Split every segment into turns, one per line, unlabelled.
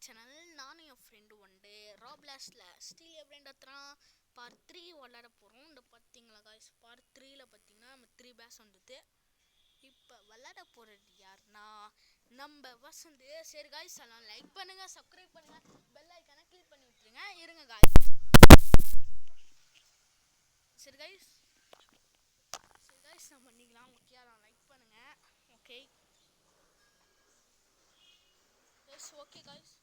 Channel. நானும் என் friend one day ராப்ளாஸ்ட்ல steel எப்ரெண்ட் அத்துறான் part 3 விளாட போகிறோம். இந்த பார்த்தீங்களா காய்ஸ், பார்ட் 3ல பார்த்தீங்கன்னா நம்ம 3 பேஸ் வந்துட்டு இப்போ விளாட போகிறது யாருன்னா நம்ம வசந்து. சரி காய்ஸ், எல்லாம் லைக் பண்ணுங்கள், சப்ஸ்கிரைப் பண்ணுங்கள், பெல் ஐக்கானை கிளிக் பண்ணி விட்டுருங்க. இருங்க காய்ஸ். சரி காய்ஸ், நம்ம பண்ணிக்கலாம். ஓகே, அதான் லைக் பண்ணுங்கள். Okay yes, okay guys.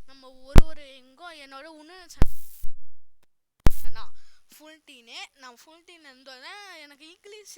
நம்ம ஒரு எங்கோ என்னோட ஃபுல் டீனு. நான் ஃபுல் டீன் இருந்தோடனே எனக்கு English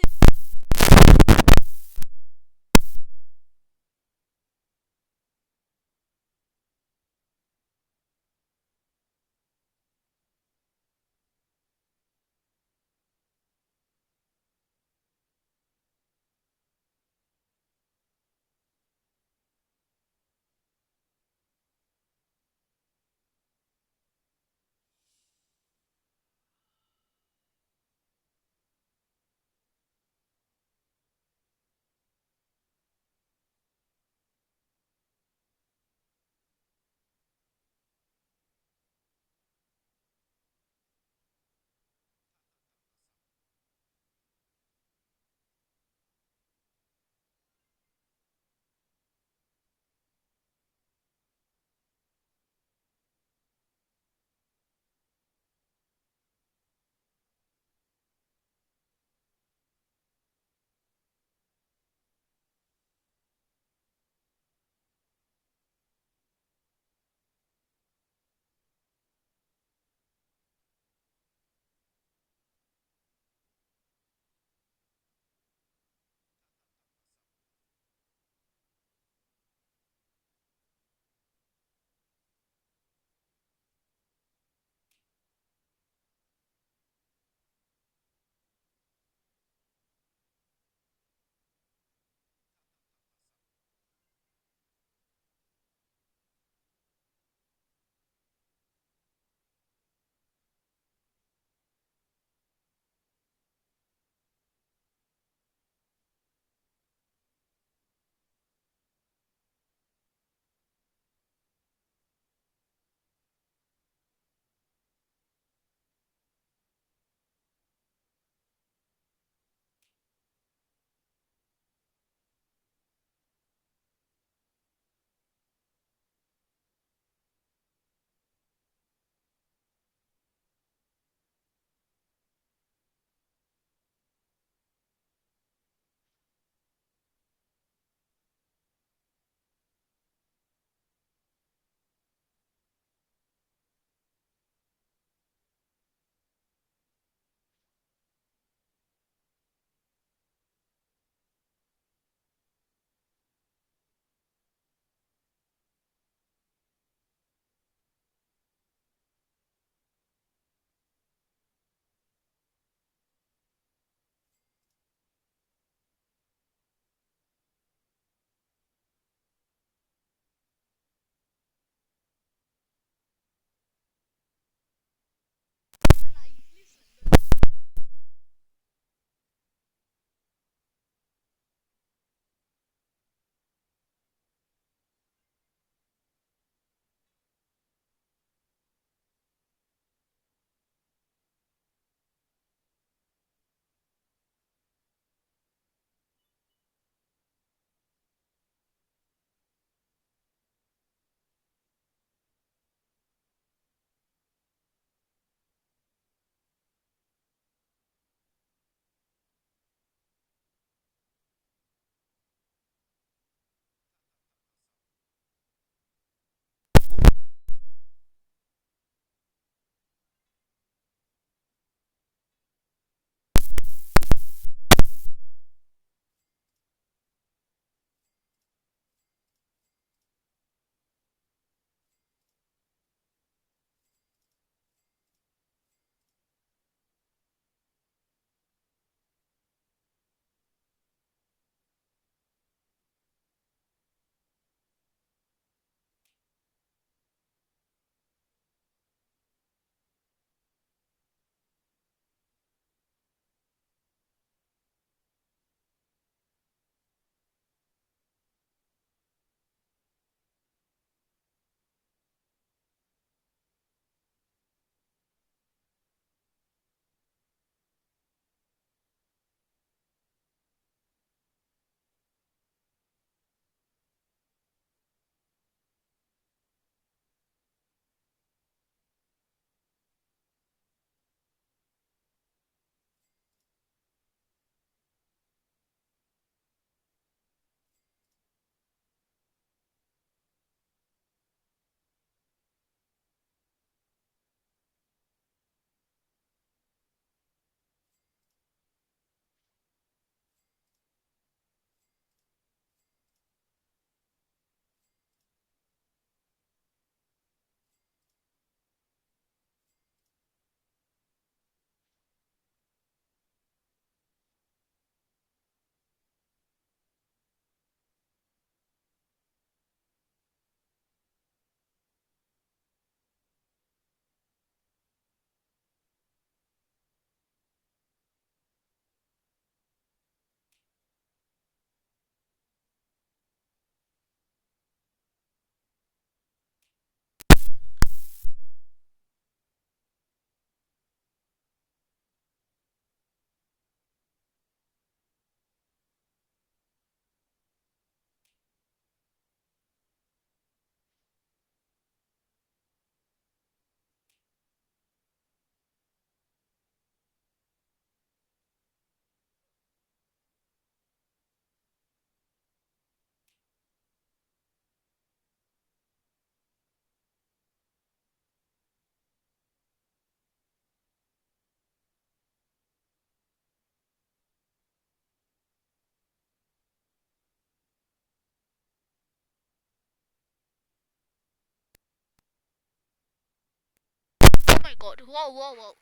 god. Wow.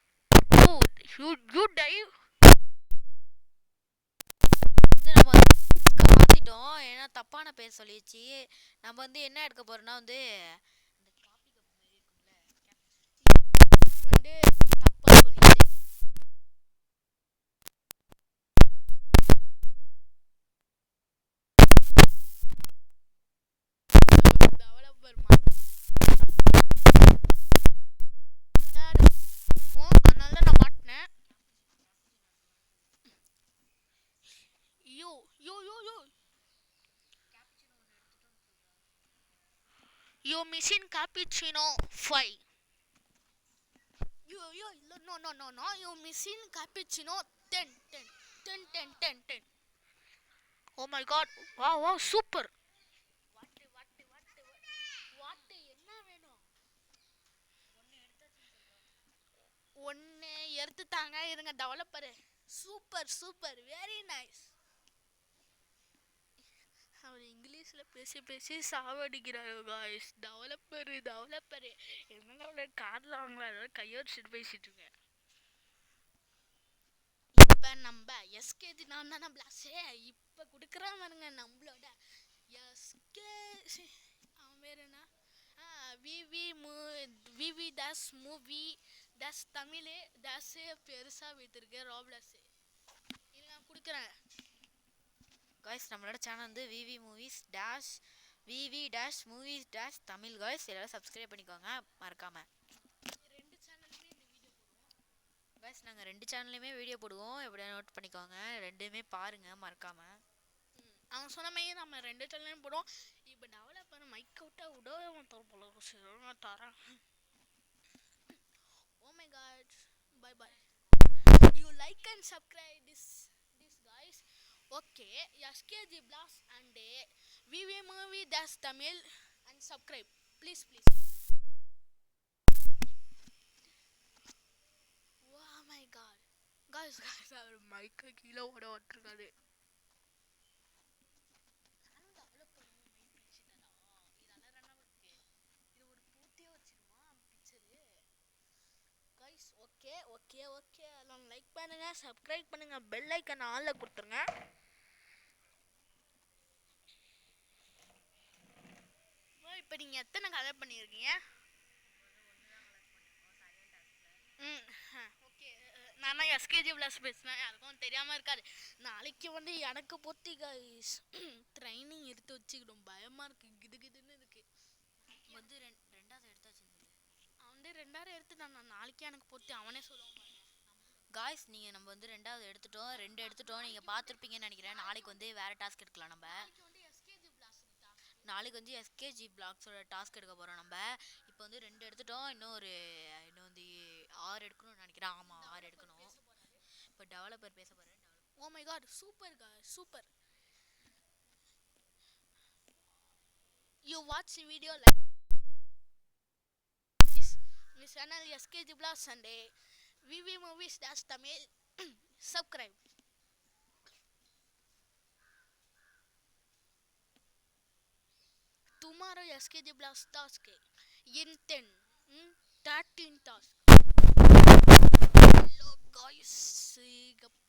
You dive.
நம்ம மாத்திட்டோம் ஏன்னா தப்பான பேர் சொல்லிடுச்சு. நம்ம வந்து என்ன எடுக்க போறோம்னா வந்து
வந்து தப்பா சொல்லிட்டேன். டெவலப்பர் அதனால நான் மாட்டினேன். யோ missing cappuccino 5. No, you missing cappuccino 10. Oh my god. Wow, super. What என்ன வேணும்? ஒன்னு எடுத்துட்டாங்க இருங்க டெவலப்பர். Super very nice. அவர் இங்கிலீஷ்ல பேசி சாவடிக்கிறாரு காய்ஸ். டெவலப்பர் என்னோட கார்ல வாங்கல கையோடிச்சுட்டு பேசிட்டு இருக்கேன். இப்ப நம்ம எஸ்கேஜி நான் தானே பிளாஸே. இப்ப குடுக்கறான் பாருங்க நம்மளோட எஸ்கே. அவன் பேர் என்ன? VV days movie days Tamil days பெருசா வைத்திருக்கேன் ராப்ளஸ். இது நான் குடுக்கறேன்
காய்ஸ். நம்மளோட சேனல் வந்து விவி மூவிஸ் டேஷ் தமிழ் காய்ஸ். எல்லாரும் சப்ஸ்கிரைப் பண்ணிக்கோங்க மறக்காம. காய்ஸ் நாங்கள் 2 சேனல்லையுமே வீடியோ போடுவோம். எப்படியா நோட் பண்ணிக்கோங்க. ரெண்டுமே பாருங்க மறக்காம.
அவன் சொன்ன மாதிரி நம்ம 2 சேனல்லையும் போடுவோம். இப்போ டெவலப்பர் மைக் விட்டா விடவே போல தரேன். Oh my god. Bye. You like and subscribe this guys. Okay, SKG Blast and VV Movie Dash Tamil and subscribe. Please. Oh my god. Guys, our mic கீழே ஓட விட்டுருக்காது. ஓகே எல்லாம் லைக் பண்ணுங்க, subscribe பண்ணுங்க, bell icon ஆன்ல கொடுத்துருங்க. இப்போ நீங்க எத்தனை கலெக்ட் பண்ணியிருக்கீங்க? ஓகே. நான் எஸ்கேஜி பிளஸ் பேசுனேன். யாருக்கும் தெரியாம இருக்காது. நாளைக்கு வந்து எனக்கு பொத்தி கைஸ் ட்ரைனிங் எடுத்து வச்சுக்கிடும். பயமா இருக்கு, கிதுன்னு இருக்கு.
வந்து 2வது எடுத்தாச்சு.
அவன் வந்து 2வது எடுத்துட்டான். நாளைக்கு எனக்கு பொத்தி அவனே சொல்லுவான்.
காய்ஸ் நம்ம வந்து 2வது எடுத்துட்டோம். 2 எடுத்துட்டோம். நீங்க பாத்துருப்பீங்கன்னு நினைக்கிறேன். நாளைக்கு வந்து வேற டாஸ்க் எடுக்கலாம். நம்ம நாளைக்கு வந்து எஸ்கேஜி பிளாக்ஸோட டாஸ்க் எடுக்க போறோம். நம்ம இப்போ வந்து 2 எடுத்துட்டோம். இன்னும் வந்து 6 எடுக்கணும்னு நினைக்கிறேன். ஆமா 6 எடுக்கணும். இப்போ டெவலப்பர் பேச போறேன்.
Oh my god, super. You watch the video like this channel SKG Blast and VV Movies Dash Tamil. Subscribe. Tomorrow SKG Blast task in 13 task. Hello guys,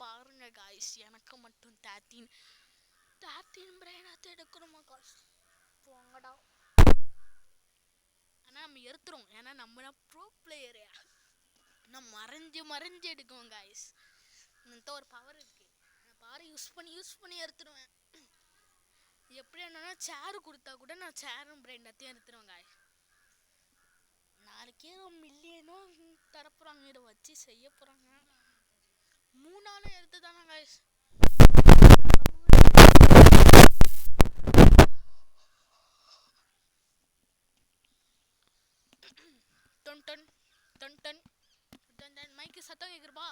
பாருங்க guys, எனக்கு மட்டும் 13 பிரெயினாக எடுக்கணுமா காய்ஸ்? போங்கடா. ஆனால் நம்ம எடுத்துரும். ஏன்னா நம்ம ப்ரோ பிளேயரு. நான் மறைஞ்சு எடுக்குவோம் காய்ஸ். என்கிட்ட ஒரு பவர் இருக்கு. நான் பவரை யூஸ் பண்ணி எடுத்துருவேன். எப்படி என்னன்னா சேரு கொடுத்தா கூட நான் சேரும் பிரெயினாத்தையும் எடுத்துருவேன் காய்ஸ். நாளைக்கே மில்லியனோ தரப்போறாங்க. இதை வச்சு செய்ய போறாங்க. 3 நாளும் எடுத்து தானே காய்ஸ். டன் மைக்கு சத்தம் கேக்குறப்பா.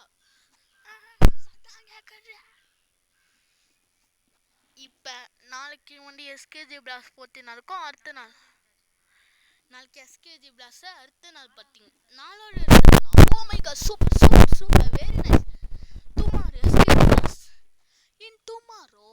இப்ப நாளைக்கு வந்து எஸ்கேஜி பிளாஸ் போத்தி நாளுக்கும் அடுத்த நாள் நாளைக்கு எஸ்கேஜி பிளாஸ் அடுத்த நாள் பார்த்தீங்க நாளோட. Oh my god, super very nice. Tomorrow SKG Blast in tomorrow.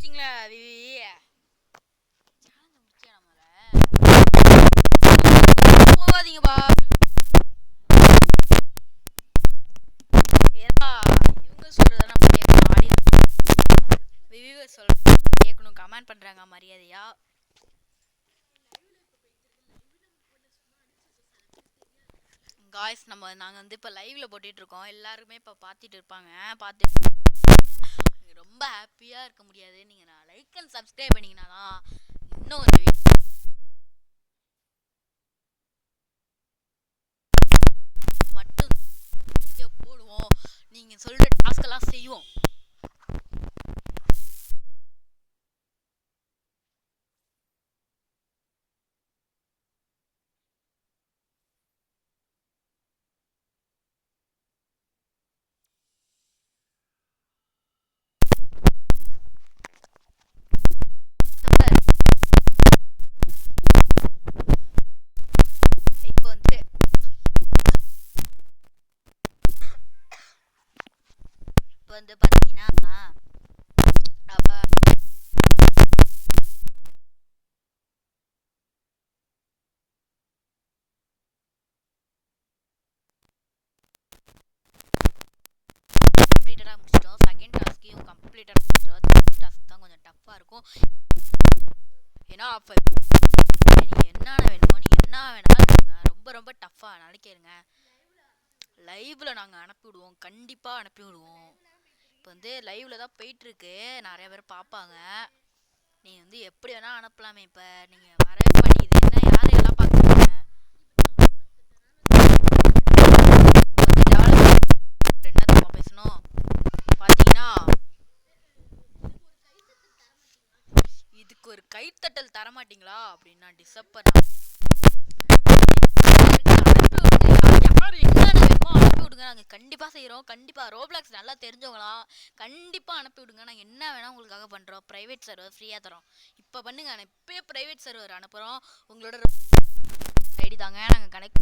முடிச்சிங்களா விவி? சேலஞ்ச முடிச்சியா நம்மள? போகாதீங்கப்பா. ஏன்னா இவங்க சொல்றத நம்ம கேட்கணும். விவி சொல்ற கேட்கணும். கமெண்ட் பண்றாங்க மரியாதையா. காய்ஸ் நாங்கள் வந்து இப்போ லைவ்ல போட்டுட்டு இருக்கோம். எல்லாருமே இப்போ பார்த்துட்டு இருப்பாங்க. ரொம்ப ஹாப்பியாக இருக்க முடியாது. நீங்கள் நான் லைக் அண்ட் சப்ஸ்கிரைப் பண்ணிங்கன்னா தான் இன்னும் ஒரு மட்டும் போடுவோம். நீங்கள் சொல்கிற டாஸ்கெல்லாம் செய்வோம். வந்து பார்த்தீங்கன்னா கம்ப்ளீட்டடாக முடிச்சிட்டோம். செகண்ட் டாஸ்க்கையும் கம்ப்ளீட்டடாக முடிச்சிட்டோம். தேர்ட் டாஸ்க் தான் கொஞ்சம் டஃப்பாக இருக்கும். ஏன்னா அப்போ நீங்கள் என்னென்ன வேணுமோ நீங்கள் என்ன வேணாலும் ரொம்ப ரொம்ப டஃப்பாக நினைக்கிறங்க. லைவ்ல நாங்கள் அனுப்பி விடுவோம். கண்டிப்பாக அனுப்பி விடுவோம். இப்போ வந்து லைவ்ல தான் போயிட்டுருக்கு. நிறைய பேர் பார்ப்பாங்க. நீங்கள் வந்து எப்படி வேணால் அனுப்பலாமே. இப்போ நீங்கள் வரவே மாட்டேங்குது. என்ன யாரையெல்லாம் பார்க்குறீங்க? என்ன நம்ம பேசணும் பார்த்தீங்கன்னா இதுக்கு ஒரு கைத்தட்டல் தரமாட்டீங்களா அப்படின்னு நான் டிசப்பர். யார் என்னென்ன வேணுமோ அனுப்பி விடுங்க. நாங்கள் கண்டிப்பாக செய்கிறோம். கண்டிப்பாக ரோப்ளாக்ஸ் நல்லா தெரிஞ்சவங்களாம் கண்டிப்பாக அனுப்பி விடுங்க. நாங்கள் என்ன வேணால் உங்களுக்காக பண்ணுறோம். ப்ரைவேட் சர்வர் ஃப்ரீயாக தரோம். இப்போ பண்ணுங்க. நான் இப்போயே ப்ரைவேட் சர்வர் அனுப்புகிறோம். உங்களோட ஐடி தாங்க. நாங்கள் கனெக்ட்.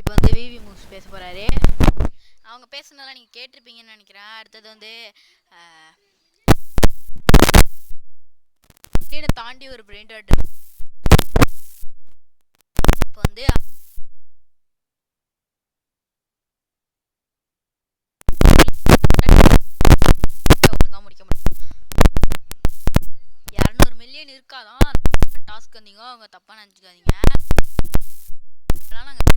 இப்போ வந்து விவி மூவ்ஸ் பேச போகிறாரு. அவங்க பேசுனதெல்லாம் நீங்கள் கேட்டிருப்பீங்கன்னு நினைக்கிறேன். அடுத்தது வந்து தாண்டி ஒரு பிரெயின் டாட் இப்போ வந்து ஒழுங்கா முடிக்க முடியும். 200 மில்லியன் இருக்காதான் டாஸ்க் வந்தீங்க. அவங்க தப்பாக நினச்சிக்காதீங்க. அதனால் நாங்கள்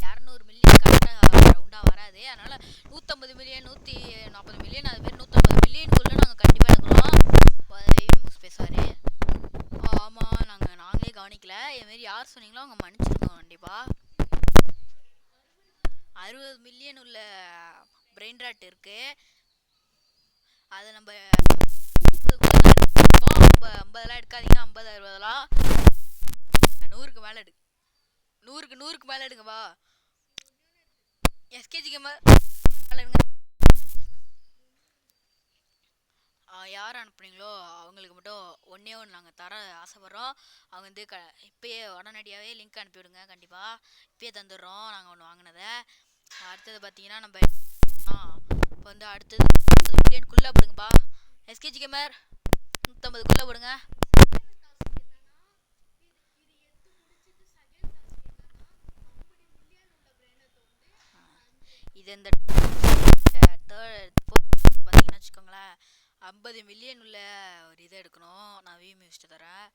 200 மில்லியன் கரெக்டாக ரவுண்டாக வராது. அதனால் 150 மில்லியன் 140 மில்லியன் அது மாதிரி 150 மில்லியனுக்குள்ளே நாங்கள் கண்டிப்பாக எடுக்கிறோம். பேசுவார். ஆமாம் நாங்களே கவனிக்கல. இதுமாரி யார் சொன்னீங்களோ அவங்க மன்னிச்சிருக்கோம். கண்டிப்பாக 60 மில்லியன் உள்ள பிரெயின் ராட் இருக்கு. அதை நம்ம 50 எடுக்காதீங்க. 50 60 100க்கு மேலே எடு. 100க்கு மேலே எடுங்கப்பா. எஸ்கேஜிக்கு மேலே எடுங்க. யார் அனுப்புனீங்களோ அவங்களுக்கு மட்டும் ஒன்றே ஒன்று நாங்கள் தர ஆசைப்பட்றோம். அவங்க வந்து இப்போயே உடனடியாகவே லிங்க் அனுப்பிவிடுங்க. கண்டிப்பாக இப்போயே தந்துடுறோம் நாங்கள் ஒன்று வாங்கினதை. அடுத்தது பார்த்தீங்கன்னா நம்ம இப்போ வந்து அடுத்தது 150 மில்லியனுக்குள்ளே போடுங்கப்பா. எஸ்கேஜி கேமர் 150க்குள்ளே போடுங்க. இது இந்த பார்த்தீங்கன்னா வச்சுக்கோங்களேன் 50 மில்லியன் உள்ள ஒரு இதை எடுக்கணும். நான் விவி மியூஸ்ட்டு தரேன்.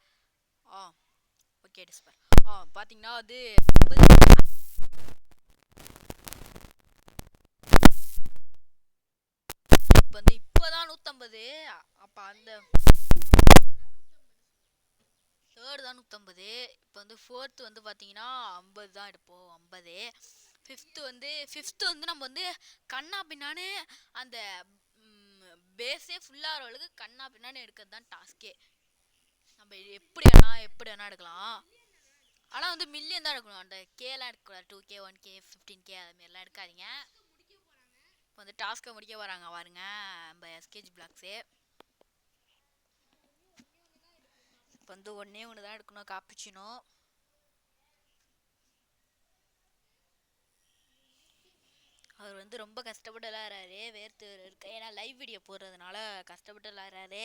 ஓகே டிஸ்பர். பார்த்தீங்கன்னா அது இப்போ வந்து இப்போதான் 150. அப்போ அந்த தேர்டு தான் 150. இப்போ வந்து ஃபோர்த்து வந்து பார்த்தீங்கன்னா 50 தான் எடுப்போம். 50. ஃபிஃப்த்து வந்து நம்ம வந்து கண்ணா பின்னான்னு அந்த பேஸே ஃபுல்லாகிற அளவுக்கு கண்ணா பின்னான்னு எடுக்கிறது தான் டாஸ்கே. நம்ம எப்படி வேணா எடுக்கலாம். ஆனால் வந்து மில்லியன் தான் எடுக்கணும். அந்த கேலாம் எடுக்கக்கூடாது. 2K 1K 15K அதுமாரிலாம் எடுக்காதீங்க. இப்போ வந்து டாஸ்க்கை முடிக்க வராங்க பாருங்க நம்ம எஸ்கேஜி பிளாக்ஸு. இப்போ வந்து ஒன்றே ஒன்று தான் எடுக்கணும். காப்பிச்சினோ. அவர் வந்து ரொம்ப கஷ்டப்பட்டு விளாட்றாரு, வேர்த்து இருக்கு. ஏன்னா லைவ் வீடியோ போடுறதுனால கஷ்டப்பட்டு விளாட்றாரு.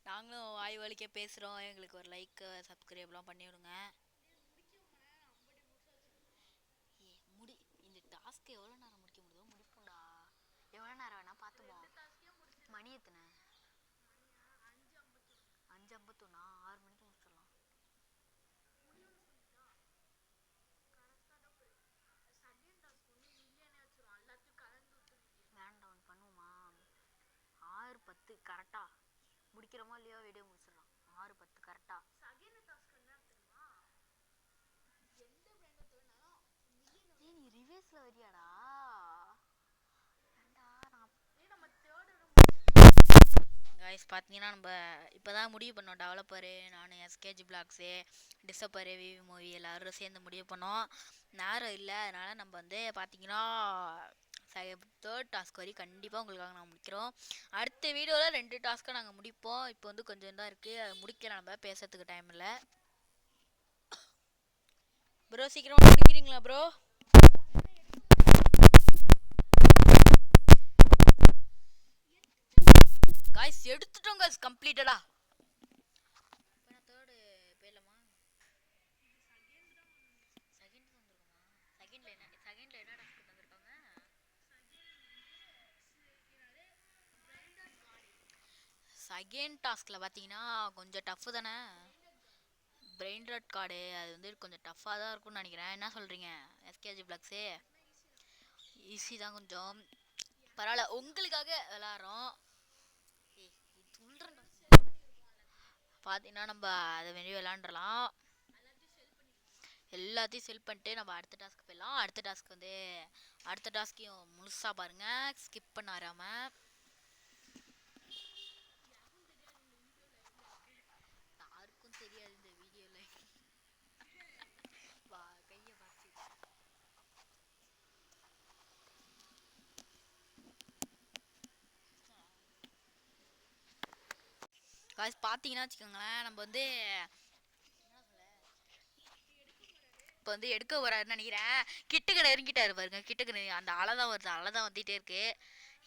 நாங்களும் வாய் வலிக்க பேசுகிறோம். எங்களுக்கு ஒரு லைக் சப்ஸ்கிரைப்லாம் பண்ணி விடுங்க. முடி இந்த டாஸ்க்கு எவ்வளோ நேரம் முடிக்க முடியுதோ முடிப்போம்டா. எவ்வளோ நேரம் வேணா பார்த்துப்போம். மணி எத்தனை? 5:51. 6 மணிக்கு முடிச்சிடலாம். வேண்டாம் ஒன்று பண்ணுவோமா? 6:10 கரெக்டாக முடிக்கிறோமா இல்லையோ வீடியோ முடிச்சிடலாம். 6:10 கரெக்டாக. நீ ரிவேஸில் வரியாடா? கைஸ் பார்த்தீங்கன்னா நம்ம இப்போ தான் முடிவு பண்ணோம். டெவலப்பரு, நான், எஸ்கேஜி பிளாக்ஸு, டிசப்பரு, விவி மூவி எல்லோரும் சேர்ந்து முடிவு பண்ணோம். நேரம் இல்லை, அதனால் நம்ம வந்து பார்த்தீங்கன்னா தேர்ட் டாஸ்க் வரையும் கண்டிப்பாக உங்களுக்காக நாங்கள் முடிக்கிறோம். அடுத்த வீடியோவில் 2 டாஸ்க்கை நாங்கள் முடிப்போம். இப்போ வந்து கொஞ்சம் தான் இருக்குது, அது முடிக்கலாம். நம்ம பேசுறதுக்கு டைம் இல்லை. ப்ரோ சீக்கிரமாக முடிக்கிறீங்களா ப்ரோ? காய்ஸ் எடுத்துட்டோம் காய்ஸ் கம்ப்ளீட்டடா. இப்போ நான் தேர்டு போயிடலாமா? செகண்ட் வந்துருக்குமா? செகண்டில் என்ன டாஸ்க் தந்துருக்காங்க? செகண்ட் டாஸ்கில் பார்த்தீங்கன்னா கொஞ்சம் டஃப்பு தானே. பிரெயின் ராட் கார்டு அது வந்து கொஞ்சம் டஃப்பாக தான் இருக்கும்னு நினைக்கிறேன். என்ன சொல்கிறீங்க எஸ்கேஜி பிளாக்ஸு? ஈஸி தான் கொஞ்சம், பரவாயில்ல. உங்களுக்காக விளாட்றோம். பார்த்தீங்கன்னா நம்ம அதை வெளியே விளாண்டுலாம். எல்லாத்தையும் செல் பண்ணிட்டு நம்ம அடுத்த டாஸ்க்கு போயிடலாம். அடுத்த டாஸ்க் வந்து அடுத்த டாஸ்க்கையும் முழுசாக பாருங்கள், ஸ்கிப் பண்ணாராமல். யாருக்கும் தெரியாது இந்த வீடியோவில். கையை பார்த்து காசு பார்த்தீங்கன்னா வச்சுக்கோங்களேன், நம்ம வந்து இப்போ வந்து எடுக்க வராருன்னு நினைக்கிறேன். கிட்டுக்கு நெருங்கிட்டாரு பாருங்க. கிட்டுக்கு அந்த அலை தான் வருது, அலை தான் வந்துகிட்டே இருக்கு.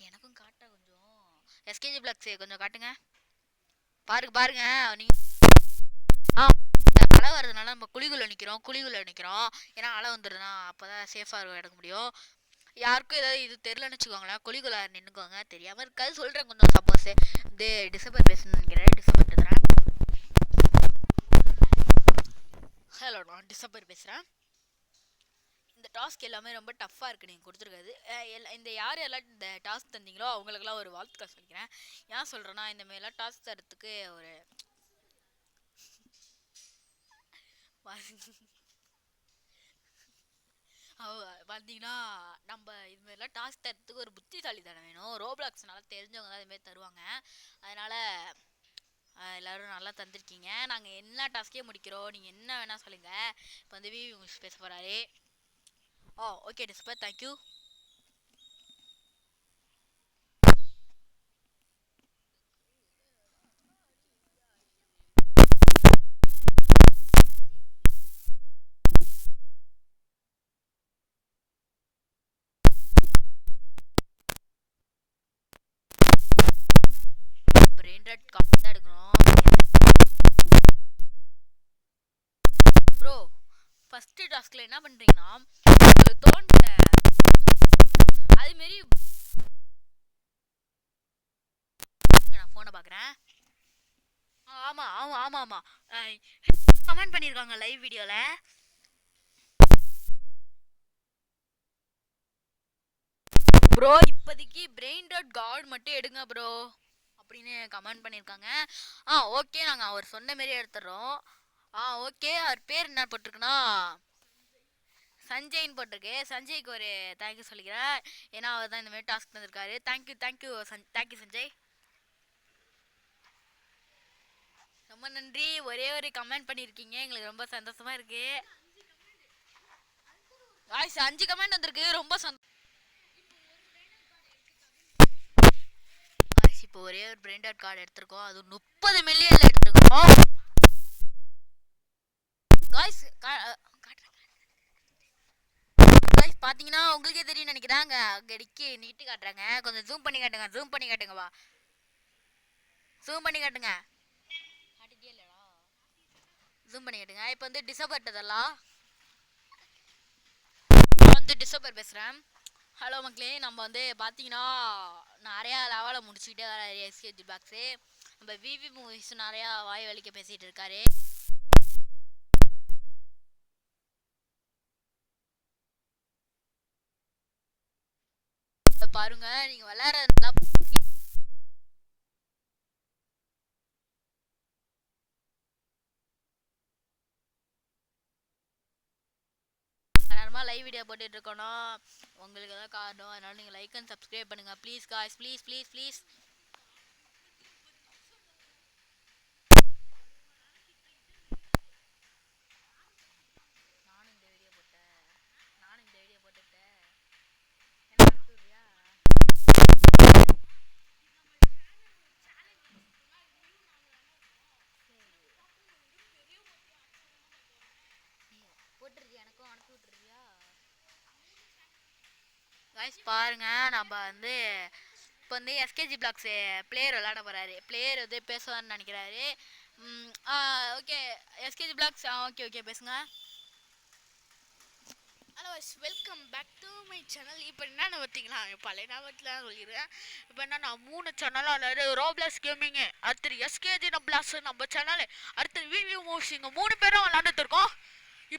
எனக்கும் காட்ட கொஞ்சம் எஸ்கேஜி பிளாக்ஸு கொஞ்சம் காட்டுங்க. பாருங்க நீங்கள். அலை வர்றதுனால நம்ம குழிக்குள்ளே நிற்கிறோம். ஏன்னா அலை வந்துடுதுன்னா அப்போ தான் சேஃபாக எடுக்க முடியும். யாருக்கும் ஏதாவது இது தெரிலன்னு வச்சுக்கோங்களேன், குழிக்குள்ளே நின்றுக்கோங்க. தெரியாமல் இருக்காது சொல்கிறேன். கொஞ்சம் சப்போஸ் இந்த டிசம்பர் பேசணும்னு நினைக்கிறேன். டிசம்பர் தரேன். ஹலோ, நான் டிசம்பர் பேசுகிறேன். இந்த டாஸ்க் எல்லாமே ரொம்ப டஃப்பாக இருக்குது நீங்கள் கொடுத்துருக்காது. இந்த யாரெல்லாம் இந்த டாஸ்க் தந்தீங்களோ அவங்களுக்கெல்லாம் ஒரு வாழ்த்துக்கள் சொல்லிக்கிறேன். ஏன் சொல்கிறேன்னா, இந்த மாதிரிலாம் டாஸ்க் தரத்துக்கு ஒரு பார்த்தீங்கன்னா நம்ம இதுமாரிலாம் டாஸ்க் தரத்துக்கு ஒரு புத்திசாலி தானே வேணும். ரோப்ளாக்ஸ்னால தெரிஞ்சவங்க தான் இதுமாரி தருவாங்க. அதனால் எல்லோரும் நல்லா தந்திருக்கீங்க. நாங்கள் எல்லா டாஸ்க்கையும் முடிக்கிறோம். நீங்கள் என்ன வேணால் சொல்லுங்கள். இப்போ வந்து விவி மிஸ் பேச போகிறாரு. ஓகே டிஸ்பர், தேங்க்யூ. பிரெயின் ராட் காப்பி தான் எடுக்கணும் ப்ரோ. ஃபஸ்ட்டு டாஸ்கில் என்ன பண்ணுறீங்கன்னா, தோன்ற அதுமாரி நான் ஃபோனை பார்க்குறேன். ஆமாம் கமெண்ட் பண்ணியிருக்காங்க லைவ் வீடியோவில். ப்ரோ இப்போதைக்கு பிரெயின் ராட் கார்டு மட்டும் எடுங்க ப்ரோ அப்படின்னு கமெண்ட் பண்ணியிருக்காங்க. ஓகே, நாங்கள் அவர் சொன்ன மாரி எடுத்துடுறோம். ஓகே, அவர் பேர் என்ன போட்டிருக்குன்னா சஞ்சய்ன்னு போட்டிருக்கு. சஞ்சய்க்கு ஒரு தேங்க்யூ சொல்லிக்கிறேன். ஏன்னா அவர் தான் இந்தமாரி டாஸ்க் தந்திருக்காரு. தேங்க்யூ சஞ்சய், ரொம்ப நன்றி. ஒரே ஒரு கமெண்ட் பண்ணியிருக்கீங்க, எங்களுக்கு ரொம்ப சந்தோஷமா இருக்கு. 5 கமெண்ட் வந்திருக்கு, ரொம்ப சந்தோஷம். இப்போ ஒரே ஒரு பிரெயின் ராட் கார்டு எடுத்திருக்கோம், அது 30 மில்லியன்ல எடுத்திருக்கோம். காய்ஸ் பார்த்தீங்கன்னா உங்களுக்கே தெரியும் நினைக்கிறாங்க அடிக்கி நீட்டு காட்டுறாங்க. கொஞ்சம் ஜூம் பண்ணி காட்டுங்க, ஜூம் பண்ணி காட்டுங்க, வா ஜூம் பண்ணி காட்டுங்க. காட்டிட்டே இல்லடா, ஜூம் பண்ணி காட்டுங்க. இப்போ வந்து டிசம்பர்ட்டதெல்லாம் வந்து டிசம்பர் பேசுகிறேன். ஹலோ மக்களே, நம்ம வந்து பார்த்தீங்கன்னா நிறையா லெவலை முடிச்சுக்கிட்டே வர எஸ்கேஜி பாக்ஸு. நம்ம விவி மூவிஸ் நிறையா வாய் வலிக்க பேசிகிட்டு இருக்காரு. பாருங்க, நீங்கள் விளையாடுறதுலாம் நேரமாக லைவ் வீடியோ போட்டுட்டு இருக்கணும். உங்களுக்கு தான் காரணம், அதனால நீங்கள் லைக் அண்ட் சப்ஸ்கிரைப் பண்ணுங்கள் please guys, please please please. நானும் இந்த வீடியோ போட்டேன், நானும் இந்த வீடியோ போட்டுட்டேன். என்ன அனுப்பிவிட்றியா? போட்டுருக்கியா, எனக்கும் அனுப்பி விட்டுருக்கியா? காய்ஸ் பாருங்க, நம்ம வந்து இப்போ வந்து எஸ்கேஜி பிளாக்ஸு பிளேயர் விளையாட போகிறாரு. பிளேயர் வந்து பேசுவார்னு நினைக்கிறாரு. Okay SKG blocks, okay okay பேசுங்க.
Hello welcome back to my channel. இப்போ என்னென்ன பார்த்தீங்கன்னா பழைய ஞாபகத்தில் சொல்லிடுறேன். இப்போ என்ன நான் 3 சேனலும், அதாவது ரோப்ளஸ் கேமிங்கு, அடுத்தது எஸ்கேஜி பிளாஸ் நம்ம சேனல், அடுத்தது விவி மூவ்ஸ், இங்கே 3 பேரும் விளாண்டுட்டு இருக்கோம்.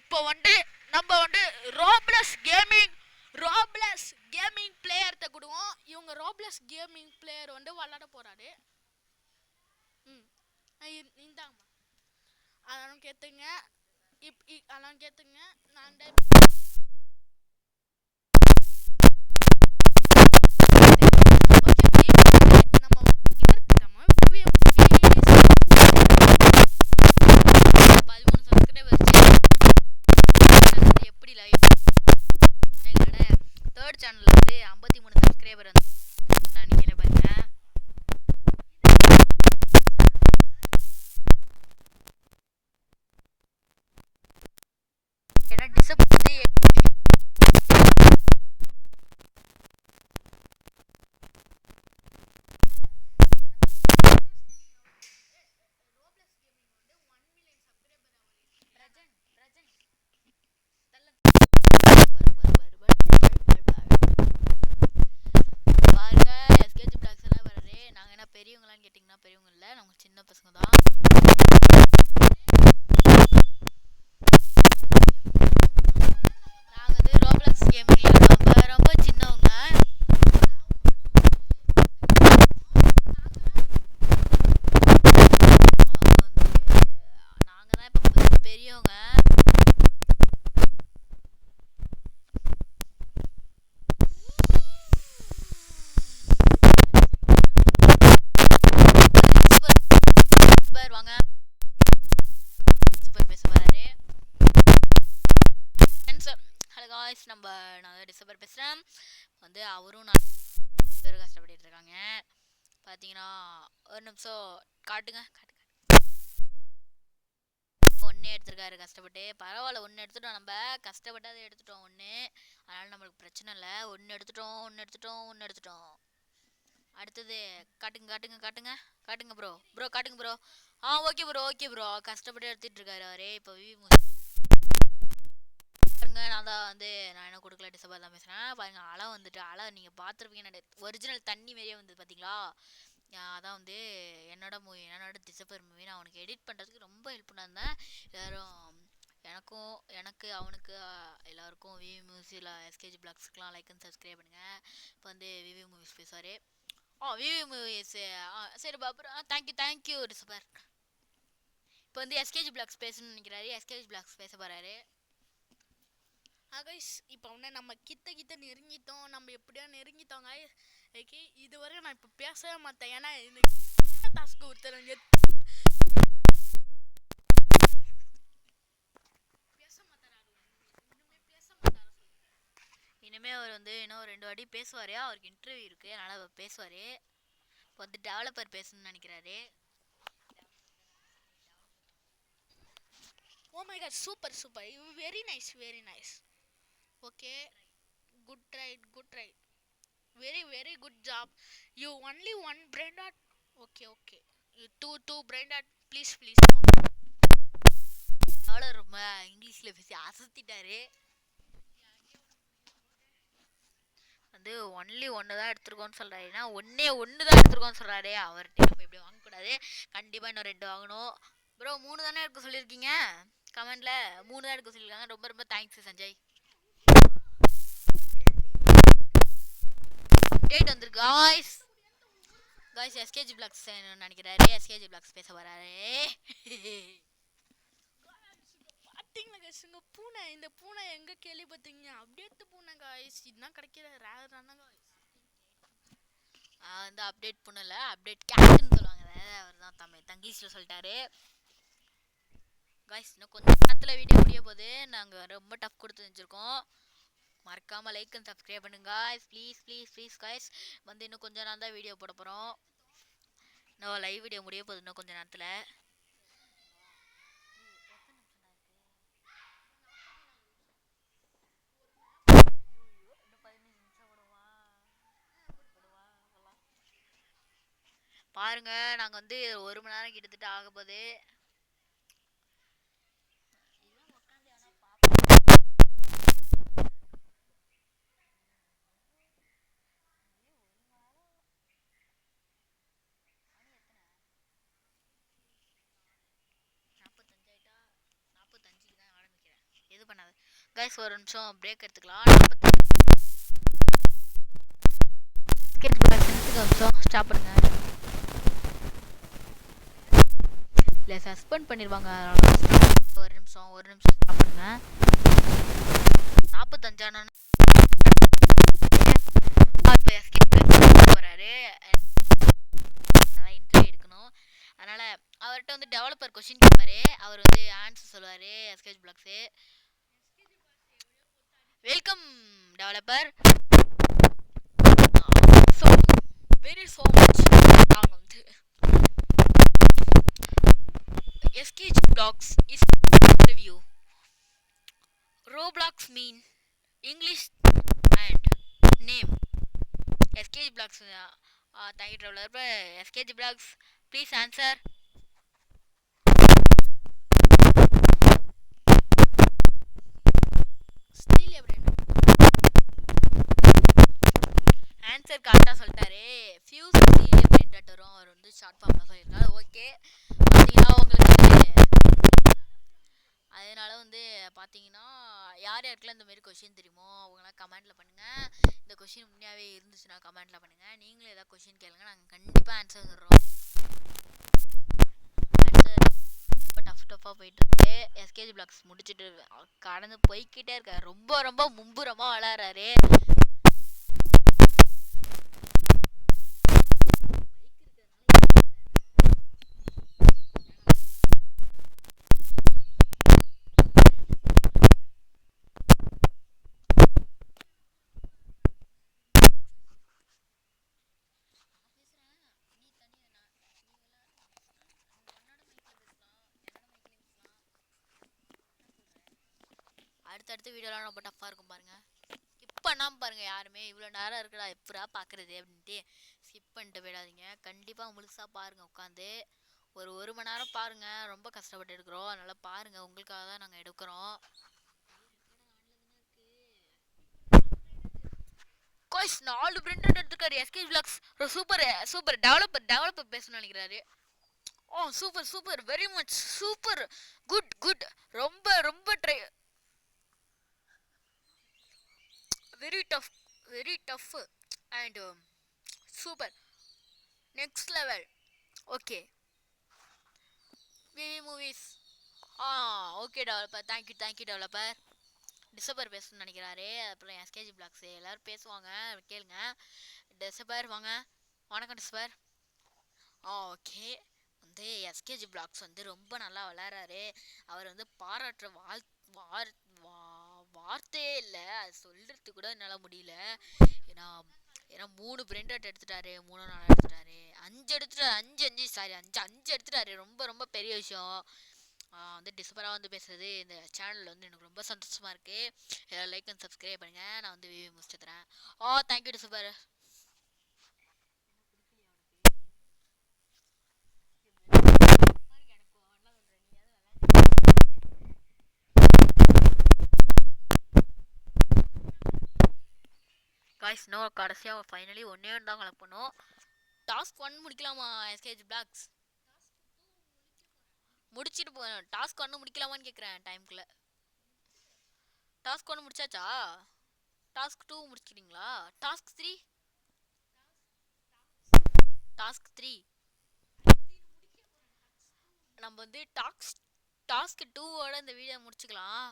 இப்போ வந்து நம்ம வந்து ரோப்ளஸ் கேமிங் பிளேயர்கிட்ட கொடுவோம். இவங்க ரோப்ளஸ் கேமிங் பிளேயர் வந்து விளாட போகிறாரு. இந்தாங்கம்மா, அதெல்லாம் கேட்டுங்க. அதெல்லாம் கேட்டுங்க. நான்
சேனல்ல வந்து 53 சப்ஸ்கிரைபர் வந்து நீங்களே பாருங்க. ஏன்னா டிசம்பர் வந்து பெரியவங்களான்னு கேட்டிங்கன்னா பெரியவங்க இல்லை, நம்ம சின்ன பசங்க தான். நாங்கள் வந்து ரோப்ளக்ஸ் கேமிங்கில் ரொம்ப ரொம்ப சின்னவங்க. நாங்கள் தான் இப்போ பெரியவங்க. வாங்க சூப்பர் பேச வராரு. ஹலோ காய்ஸ், நான் டிசம்பர் பேசுகிறேன். வந்து அவரும் நான் பேர் கஷ்டப்பட்டு இருக்காங்க. பார்த்தீங்கன்னா ஒரு நிமிஷம் காட்டுங்க. ஒன்றே எடுத்துருக்காரு கஷ்டப்பட்டு. பரவாயில்ல, ஒன்று எடுத்துட்டோம், நம்ம கஷ்டப்பட்டு அதை எடுத்துட்டோம் ஒன்று, அதனால் நம்மளுக்கு பிரச்சனை இல்லை. ஒன்று எடுத்துட்டோம். அடுத்தது காட்டுங்க ப்ரோ காட்டுங்க ப்ரோ. ஓகே ப்ரோ கஷ்டப்பட்டு எடுத்துட்டு இருக்காரு அவரே. இப்போ பாருங்க, நான் என்ன கொடுக்கல, டிசம்பர் தான் பேசுகிறேன். பாருங்க, அலை நீங்கள் பார்த்துருப்பீங்க, ஒரிஜினல் தண்ணி மாரியே வந்து பார்த்தீங்களா? அதான் வந்து என்னோட டிசம்பர் மூவி நான் அவனுக்கு எடிட் பண்ணுறதுக்கு ரொம்ப ஹெல்ப் பண்ணியிருந்தேன். எல்லோரும் எனக்கு அவனுக்கு எல்லாருக்கும் விவி மூவிஸில் எஸ்கேஜி பிளாக்ஸ்க்குலாம் லைக் அண்ட் சப்ஸ்கிரைப் பண்ணுங்கள். இப்போ வந்து விவி மூவிஸ் பேசுவார். விவி மூவிஸ் சரி அப்புறம் தேங்க்யூ டிசம்பர். இப்போ வந்து எஸ்கேஜி பிளாக்ஸ் பேசணும்னு நினைக்கிறாரு. எஸ்கேஜி பிளாக்ஸ் பேச போகிறாரு.
கைஸ் இப்போ ஒன்று நம்ம கிட்ட நெருங்கிட்டோம். நம்ம எப்படியா நெருங்கிட்டோம் கைஸ். ஓகே, இதுவரை நான் இப்போ பேசவே மாட்டேன், ஏன்னா எனக்கு டாஸ்க்கு கொடுத்துருங்க.
இனிமேல் அவர் வந்து இன்னும் 2 வாட்டி பேசுவார். அவருக்கு இன்டர்வியூ இருக்குது, அதனால் அவர் பேசுவார். இப்போ வந்து டெவலப்பர் பேசணும்னு நினைக்கிறாரு.
Oh my god, super very nice. Okay, good try. Very good job. You only one brain dot. Okay. You two brain dot. Please.
அவ்வளோ ரொம்ப இங்கிலீஷில் பேசி அசத்திட்டாரு. வந்து ஒன்லி ஒன்று தான் எடுத்துருக்கோன்னு சொல்கிறாரு. ஏன்னா ஒன்று தான் எடுத்துருக்கோன்னு சொல்கிறாரு. அவர்கிட்ட நம்ம இப்படி வாங்கக்கூடாது. கண்டிப்பாக இன்னும் 2 வாங்கணும். ப்ரோ 3 தானே எடுக்க சொல்லியிருக்கீங்க கமெண்டில். 3 தான் எடுக்க சொல்லியிருக்காங்க. ரொம்ப தேங்க்ஸ் சஞ்சய். டேட் வந்துருக்கு காய்ஸ் எஸ்கேஜி பிளாக்ஸ் நினைக்கிறாரு. எஸ்கேஜி பிளாக்ஸ் பேச வராரு.
பாத்தீங்களா கைஸ், இந்த பூனை எங்க கேள்விப்பட்டீங்க? அப்டேட் பூனை கைஸ், இதுதான் கிடைக்கிற ரேரான கைஸ்.
வந்து அப்டேட் பண்ணல, அப்டேட் கேட்னு சொல்லுவாங்க. அவர் தான் தங்கிலீஷில் சொல்லிட்டாரு. காய்ஸ் இன்னும் கொஞ்சம் நேரத்தில் வீடியோ முடிய போது. நாங்கள் ரொம்ப டஃப் கொடுத்து வச்சுருக்கோம். மறக்காமல் லைக் அண்ட் சப்ஸ்கிரைப் பண்ணுங்க காய்ஸ். Please guys. வந்து இன்னும் கொஞ்சம் நேரம் தான் வீடியோ போட போகிறோம். இன்னும் லைவ் வீடியோ முடிய போகுது இன்னும் கொஞ்சம் நேரத்தில். பாருங்க, நாங்கள் வந்து 1 மணி நேரம் கிட்டத்தட்ட ஆக போகுது. இது பண்ணாது கைஸ். ஒரு நிமிஷம் பிரேக் எடுத்துக்கலாம். 45 ஸ்டாப் பண்ணுங்க. இல்லை சஸ்பெண்ட் பண்ணிடுவாங்க. ஒரு நிமிஷம் ஸ்டாப் பண்ணுங்க. 45 ஆனால் இப்போ எஸ்கேப் வராரு. இன்டர்வியூ எடுக்கணும். அதனால் அவர்கிட்ட வந்து டெவலப்பர் கொஸ்டின் கேட்பாரு. அவர் வந்து ஆன்சர் சொல்லுவார். SKG blocks welcome developer. So much நாங்கள் வந்து SKG Blocks is review. Roblox mean English and name. SKG Blocks. Thank you developer. SKG Blocks, please answer.
Still a brain.
Answer கரெக்டாக சொல்லிட்டாரு. Fuse steel brain dot வரும். அவர் வந்து short ஃபார்மில் சொல்லியிருக்காரு. Okay, பார்த்தீங்கன்னா உங்களுக்கு அதனால வந்து பார்த்தீங்கன்னா யாருக்கெல்லாம் இந்த மாதிரி கொஷின் தெரியுமோ அவங்களாம் கமெண்ட்டில் பண்ணுங்கள். இந்த கொஷின் உண்மையாகவே இருந்துச்சுன்னா கமெண்ட்டில் பண்ணுங்கள். நீங்களும் ஏதாவது கொஷின் கேளுங்க, நாங்கள் கண்டிப்பாக ஆன்சர் சொல்கிறோம். ஆன்சர் ரொம்ப டஃப்பாக போயிட்டு இருக்கு. எஸ்கேஜி பிளாக்ஸ் முடிச்சுட்டு கடந்து போய்கிட்டே இருக்காரு. ரொம்ப மும்புறமாக விளாட்றாரு. அடுத்தடுத்த வீடியோலாம் ரொம்ப டஃப்பாக இருக்கும் பாருங்கள். ஸ்கிப் பண்ணாமல் பாருங்கள். யாருமே இவ்வளோ நேரம் இருக்குடா எப்படா பார்க்குறது அப்படின்ட்டு ஸ்கிப் பண்ணிட்டு போயிடாதீங்க. கண்டிப்பாக முழுசாக பாருங்கள். உட்காந்து ஒரு மணி நேரம் பாருங்கள். ரொம்ப கஷ்டப்பட்டு எடுக்கிறோம், அதனால் பாருங்கள். உங்களுக்காக தான் நாங்கள் எடுக்கிறோம். கோய்ஸ் 4 பிரிண்டட் எடுத்துக்காரு. எஸ்கேஜி பிளாக்ஸ் சூப்பர் டெவலப்பர் பேசணும்னு நினைக்கிறாரு. Super very much super good ரொம்ப try very tough and super next level. Okay, VV movies. Okay developer, thank you developer. December பேசணும்னு நினைக்கிறாரு. அப்புறம் எஸ்கேஜி பிளாக்ஸ் எல்லோரும் பேசுவாங்க, கேளுங்க. டிசம்பர் வாங்க. வணக்கம் டிசம்பர். ஓகே, வந்து எஸ்கேஜி பிளாக்ஸ் வந்து ரொம்ப நல்லா விளையாடுறாரு. அவர் வந்து பாராட்டுற வார்த்தையே இல்லை, அது சொல்கிறதுக்கு கூட என்னால் முடியல. ஏன்னா 3 பிரிண்டட் எடுத்துட்டாரு, 3 4 எடுத்துட்டாரு, 5 எடுத்துட்டாரு. ரொம்ப பெரிய விஷயம். வந்து டிசம்பராக வந்து பேசுறது இந்த சேனலில் வந்து எனக்கு ரொம்ப சந்தோஷமாக இருக்குது. எல்லாரும் லைக் அண்ட் சப்ஸ்கிரைப் பண்ணுங்கள். நான் வந்து முடிச்சு தரேன். Thank you December. காய்ஸ் இன்னும் கடைசியாக ஃபைனலி ஒன்றே ஒன்று தான் கலெக்ட் பண்ணோம். டாஸ்க் 1 முடிக்கலாமா எஸ்கேஜ் பிளாக்ஸ்? முடிச்சிட்டு போகிறேன். டாஸ்க் 1 முடிக்கலாமான்னு கேட்குறேன் டைம்குள்ளே. டாஸ்க் 1 முடிச்சாச்சா? டாஸ்க் 2 முடிச்சிட்டீங்களா? டாஸ்க் 3 நம்ம வந்து டாஸ்க் 2ஓட இந்த வீடியோ முடிச்சுக்கலாம்.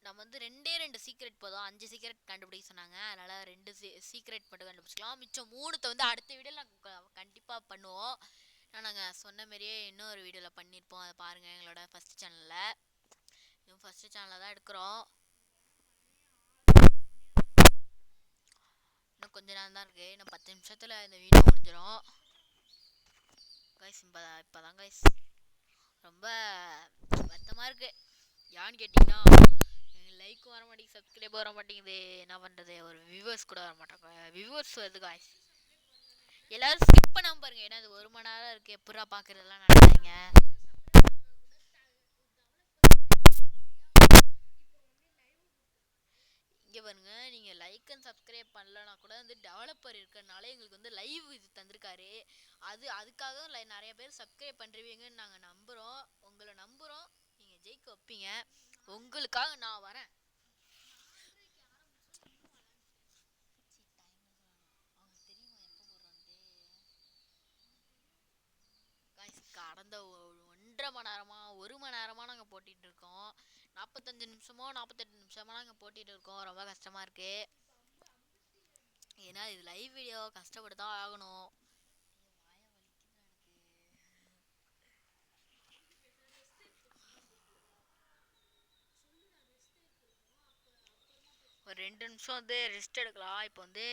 நம்ம வந்து 2 சீக்ரெட் போதும். 5 சீக்ரெட் கண்டுபிடிக்க சொன்னாங்க. அதனால 2 சீக்ரெட் மட்டும் கண்டுபிடிச்சிக்கலாம். மிச்சம் 3 வந்து அடுத்த வீடியோவில் நாங்கள் கண்டிப்பாக பண்ணுவோம். நாங்கள் சொன்ன மாதிரியே இன்னொரு வீடியோவில் பண்ணியிருப்போம். அதை பாருங்கள் எங்களோட ஃபஸ்ட் சேனலில். இதுவும் ஃபஸ்ட்டு சேனலில் தான் எடுக்கிறோம். இன்னும் கொஞ்ச நேரம் தான் இருக்குது. இன்னும் 10 நிமிஷத்தில் இந்த வீடியோ முடிஞ்சிடும் கைஸ். இப்போ தான் கைஸ் ரொம்ப வருத்தமாக இருக்குது. யான்னு கேட்டிங்கன்னா லைக் வர மாட்டேங்குது, சப்ஸ்கிரைப் வர மாட்டேங்குது. என்ன பண்ணுறது, ஒரு வியூவர்ஸ் கூட வர மாட்டாங்க. வியூவர்ஸ் வருது காய்ஸ். எல்லாரும் ஸ்கிப் பண்ணாமல் பாருங்க. ஏன்னா அது 1 மணி நேரம் இருக்குது. எப்படா பார்க்குறதெல்லாம் நினைக்காதீங்க. இங்கே பாருங்க, நீங்கள் லைக் அண்ட் சப்ஸ்கிரைப் பண்ணலனா கூட வந்து டெவலப்பர் இருக்கிறனால எங்களுக்கு வந்து லைவ் இது தந்திருக்காரு. அதுக்காக நிறைய பேர் சப்ஸ்கிரைப் பண்ணுறீங்கன்னு நாங்கள் நம்புகிறோம். உங்களை நம்புகிறோம். நீங்கள் ஜெயிக்க வைப்பீங்க. உங்களுக்காக நான் வரேன். கடந்த 1.5 மணி நேரமா 1 மணி நேரமா நாங்கள் போட்டிட்டு இருக்கோம். 45 நிமிஷமோ 48 நிமிஷமா நாங்கள் போட்டிட்டு இருக்கோம். ரொம்ப கஷ்டமா இருக்கு. ஏன்னா இது லைவ் வீடியோ, கஷ்டப்பட்டு தான் ஆகணும். ஒரு 2 நிமிஷம் வந்து ரெஸ்ட் எடுக்கலாம். இப்போ வந்து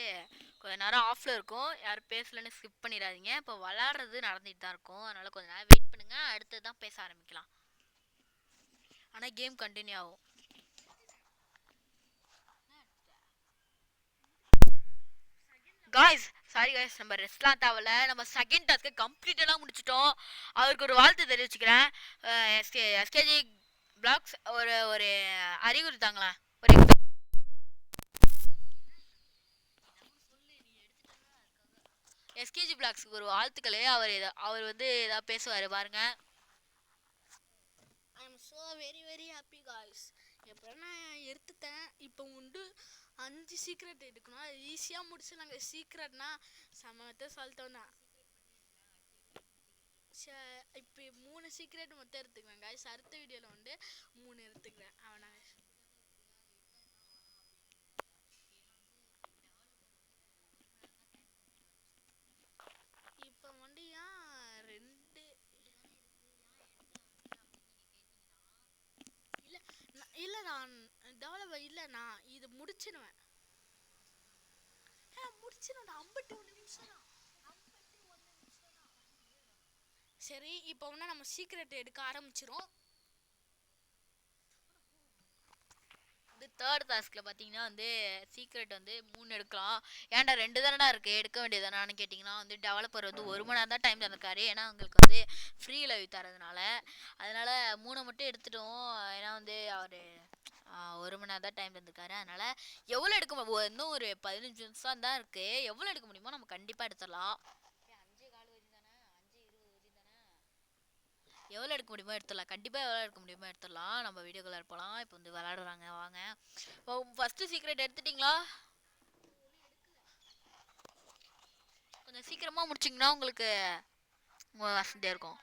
கொஞ்ச நேரம் ஆஃப்ல இருக்கும். யாரும் பேசலன்னு ஸ்கிப் பண்ணிடாதீங்க. இப்போ விளாடுறது நடந்துட்டு தான் இருக்கும். அதனால கொஞ்ச நேரம் வெயிட் பண்ணுங்க. அடுத்து தான் பேச ஆரம்பிக்கலாம். ஆனால் கேம் கண்டினியூ ஆகும். காய்ஸ் சாரி காய்ஸ், நம்ம ரெஸ்ட்லாம் தேவையில்ல. நம்ம செகண்ட் டாஸ்க்கை கம்ப்ளீட்டெல்லாம் முடிச்சிட்டோம். அவருக்கு ஒரு வாழ்த்து தெரிவிச்சுக்கிறேன். எஸ்கேஜி பிளாக்ஸ் ஒரு அறிகுறி தாங்களேன். ஒரு எஸ்கேஜி பிளாக்ஸுக்கு ஒரு வாழ்த்துக்களே. அவர் வந்து ஏதாவது பேசுவார் பாருங்க.
I am so very very happy guys. எப்போ நான் எடுத்துட்டேன். இப்போ உண்டு 5 சீக்ரெட் எடுக்கணும். அது ஈஸியாக முடிச்சிடலாங்க. சீக்ரெட்னா சமத்தை சொல்லிட்டோன்னா இப்போ 3 சீக்ரெட் மொத்தம் எடுத்துக்கிறேன் காய்ஸ். அடுத்த வீடியோவில் வந்து 3 எடுத்துக்கிறேன். அவனா இப்போ வந்து ஏன் 2 இல்லை நான் டெவலப் இல்லை. நான் இது முடிச்சிடுவேன். முடிச்சிடுவேன். 51 நிமிஷம் தான். சரி, இப்போ வந்து நம்ம சீக்ரெட் எடுக்க ஆரம்பிச்சிரும்.
தேர்ட் டாஸ்கில் பார்த்தீங்கன்னா வந்து சீக்ரெட் வந்து 3 எடுக்கலாம். ஏன்டா 2 தானடா இருக்குது, எடுக்க வேண்டியதானான்னு கேட்டிங்கன்னா வந்து டெவலப்பர் வந்து 1 மணி நேரம் தான் டைம் தந்திருக்காரு. ஏன்னா உங்களுக்கு வந்து ஃப்ரீ லைவ் தரதுனால. அதனால் 3 மட்டும் எடுத்துட்டோம். ஏன்னா வந்து அவர் 1 மணி நேரம் தான் டைம் தந்திருக்காரு. அதனால் எவ்வளோ எடுக்க இன்னும் ஒரு 15 நிமிஷம் தான் இருக்குது. எவ்வளோ எடுக்க முடியுமோ நம்ம கண்டிப்பாக எடுத்துடலாம். எவ்வளோ எடுக்க முடியுமோ எடுத்துடலாம். கண்டிப்பாக எவ்வளோ எடுக்க முடியுமோ எடுத்துடலாம். நம்ம வீடியோக்குள்ளே போகலாம். இப்போ வந்து விளாடுறாங்க வாங்க. ஃபஸ்ட்டு சீக்ரெட் எடுத்துட்டிங்களா? கொஞ்சம் சீக்கிரமாக முடிச்சிங்கன்னா உங்களுக்கு வசதியாக இருக்கும்.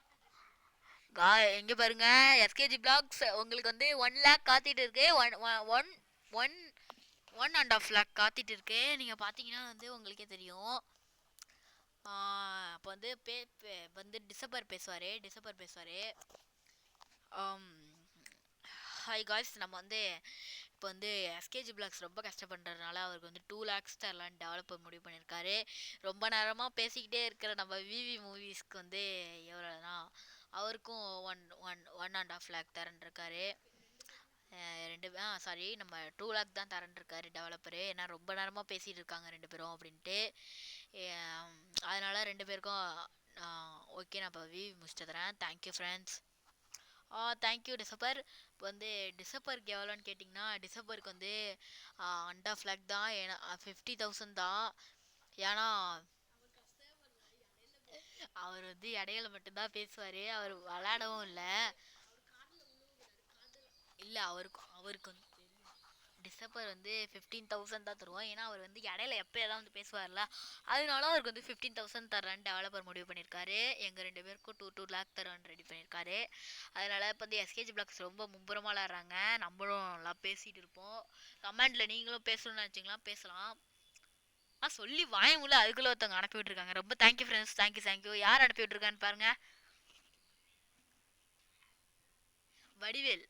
இங்கே பாருங்க, எஸ்கேஜி பிளாக்ஸ் உங்களுக்கு வந்து 1 லேக் காத்திட்டு இருக்கு. 1.5 லேக் காத்திட்டு இருக்கு. நீங்கள் பார்த்தீங்கன்னா வந்து உங்களுக்கே தெரியும். அப்போ வந்து டிசம்பர் பேசுவார். ஹாய் காய்ஸ், நம்ம வந்து இப்போ வந்து எஸ்கேஜி பிளாக்ஸ் ரொம்ப கஷ்டப்படுறதுனால அவருக்கு வந்து 2 lakhs தரலான்னு டெவலப்பர் முடிவு பண்ணியிருக்காரு. ரொம்ப நேரமாக பேசிக்கிட்டே இருக்கிற நம்ம விவி மூவிஸ்க்கு வந்து எவ்வளோனா அவருக்கும் 1.5 lakh தரேன்ருக்காரு. சாரி, நம்ம 2 lakh தான் தரேன்ருக்காரு டெவலப்பரு. ஏன்னா ரொம்ப நேரமாக பேசிகிட்டு இருக்காங்க ரெண்டு பேரும் அப்படின்ட்டு. அதனால ரெண்டு பேருக்கும் ஓகே, நான் இப்போ விவி முடிச்சுட்டு தரேன். Thank you friends. தேங்க்யூ டிசப்பர். இப்போ வந்து டிசப்பருக்கு எவ்வளோன்னு கேட்டிங்கன்னா, டிசப்பருக்கு வந்து 1.5 lakh தான். ஏன்னா 50,000 தான். ஏன்னா அவர் வந்து இடையில மட்டும்தான் பேசுவார், அவர் விளையாடவும் இல்லை. இல்லை, அவருக்கு வந்து டிசம்பர் வந்து 15,000 தான் தருவோம். ஏன்னா அவர் வந்து இடையில எப்போயெல்லாம் வந்து பேசுவார்ல, அதனால அவருக்கு வந்து 15,000 தரேன்னு டெவலப்பர் முடிவு பண்ணியிருக்காரு. எங்கள் ரெண்டு பேருக்கும் 2 lakh தரேன்னு ரெடி பண்ணியிருக்காரு. அதனால இப்போ வந்து எஸ்கேஜி பிளாக்ஸ் ரொம்ப மும்புறமாக விளாட்றாங்க. நம்மளும் நல்லா பேசிகிட்டு இருப்போம். கமெண்டில் நீங்களும் பேசணும்னு நினச்சிங்களா பேசலாம். சொல்லி வாயமுள்ள அதுக்குள்ளே ஒருத்தவங்க அனுப்பி விட்டுருக்காங்க. ரொம்ப தேங்க்யூ ஃப்ரெண்ட்ஸ். தேங்க்யூ. யார் அனுப்பி விட்டுருக்கான்னு பாருங்க.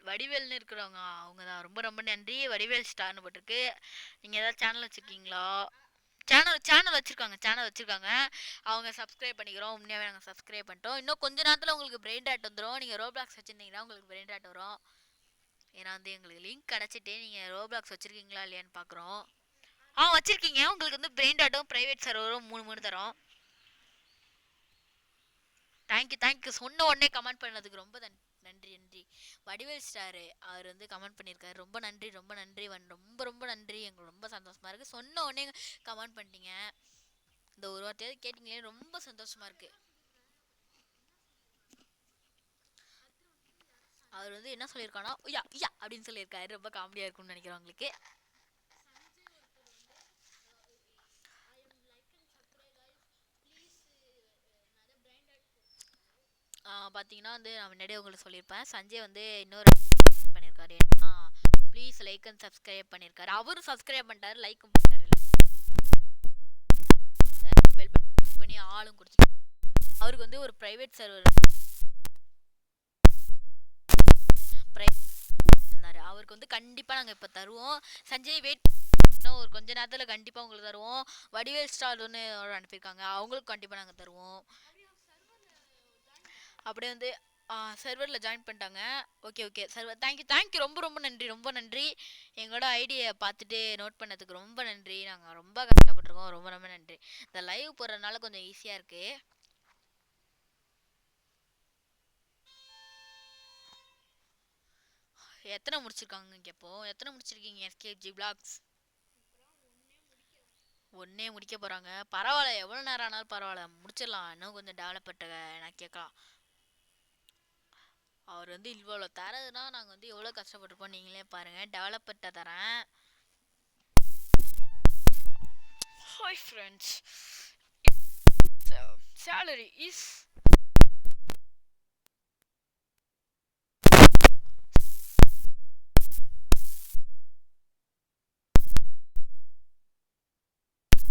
வடிவேல்னு இருக்கிறவங்க அவங்க தான். ரொம்ப ரொம்ப நன்றி. வடிவேல் ஸ்டார்னு போட்டிருக்கு. நீங்கள் ஏதாவது சேனல் வச்சுருக்கீங்களா? சேனல் வச்சுருக்காங்க. அவங்க சப்ஸ்கிரைப் பண்ணிக்கிறோம். உண்மையாகவே நாங்கள் சப்ஸ்கிரைப் பண்ணிட்டோம். இன்னும் கொஞ்ச நேரத்தில் உங்களுக்கு பிரெயின் டாட் வந்துடும். நீங்கள் ரோப்ளாக்ஸ் வச்சுருந்தீங்கன்னா உங்களுக்கு பிரெயின் டாட் வரும். ஏன்னா வந்து எங்களுக்கு லிங்க் கிடச்சிட்டு நீங்கள் ரோப்ளாக்ஸ் வச்சுருக்கீங்களா இல்லையான்னு பார்க்குறோம். வச்சுருக்கீங்க. உங்களுக்கு வந்து பிரெயின் டாட்டும் ப்ரைவேட் சர்வரும் 3 தரோம். தேங்க்யூ. சொன்ன உடனே கமெண்ட் பண்ணதுக்கு ரொம்ப நன்றி. வடிவேல் ஸ்டாரு அவர் வந்து கமெண்ட் பண்ணியிருக்காரு. ரொம்ப நன்றி. ரொம்ப நன்றி. எங்களுக்கு ரொம்ப சந்தோஷமா இருக்கு. சொன்ன உடனே கமெண்ட் பண்ணிட்டீங்க. இந்த ஒரு வார்த்தையாவது கேட்டீங்களே, ரொம்ப சந்தோஷமா இருக்கு. அவர் வந்து என்ன சொல்லியிருக்கானா, ஐயா அப்படின்னு சொல்லியிருக்காரு. ரொம்ப காமெடியா இருக்கும்னு நினைக்கிறேன் உங்களுக்கு. பார்த்தீங்கன்னா வந்து நான் முன்னாடியே உங்களுக்கு சொல்லியிருப்பேன். சஞ்சய் வந்து இன்னொரு பண்ணியிருக்காரு. ப்ளீஸ் லைக் அண்ட் சப்ஸ்கிரைப் பண்ணியிருக்காரு. அவரும் சப்ஸ்கிரைப் பண்ணிட்டாரு, லைக்கும் பண்ணிட்டாரு. பெல் பண்ணி ஆளும் கொடுத்து அவருக்கு வந்து ஒரு ப்ரைவேட் சர்வர் இருந்தாரு. அவருக்கு வந்து கண்டிப்பாக நாங்கள் இப்போ தருவோம். சஞ்சய் வெயிட், இன்னும் ஒரு கொஞ்ச நேரத்தில் கண்டிப்பாக உங்களுக்கு தருவோம். வடிவேல் ஸ்டார் ஒன்று அனுப்பியிருக்காங்க, அவங்களுக்கு கண்டிப்பாக நாங்கள் தருவோம். அப்படியே வந்து சர்வரில் ஜாயின் பண்ணிட்டாங்க. Okay server. தேங்க்யூ. ரொம்ப நன்றி. எங்களோட ஐடியை பார்த்துட்டு நோட் பண்ணதுக்கு ரொம்ப நன்றி. நாங்கள் ரொம்ப கஷ்டப்பட்டுருக்கோம். ரொம்ப நன்றி. இந்த லைவ் போடுறதுனால கொஞ்சம் ஈஸியாக இருக்கு. எத்தனை முடிச்சிருக்காங்க கேட்போம். எத்தனை முடிச்சிருக்கீங்க எஸ்கேஜி பிளாக்ஸ்? ஒன்னே முடிக்க போகிறாங்க. பரவாயில்ல, எவ்வளோ நேரம் ஆனாலும் பரவாயில்ல, முடிச்சிடலாம். இன்னும் கொஞ்சம் டெவலப்பர்ட்ட நான் கேட்கலாம். அவர் வந்து இவ்வளோ தரதுன்னா நாங்கள் வந்து எவ்வளோ கஷ்டப்பட்டுருப்போம் நீங்களே பாருங்கள். டெவலப்பர்ட்ட தரேன். Hi friends, salary is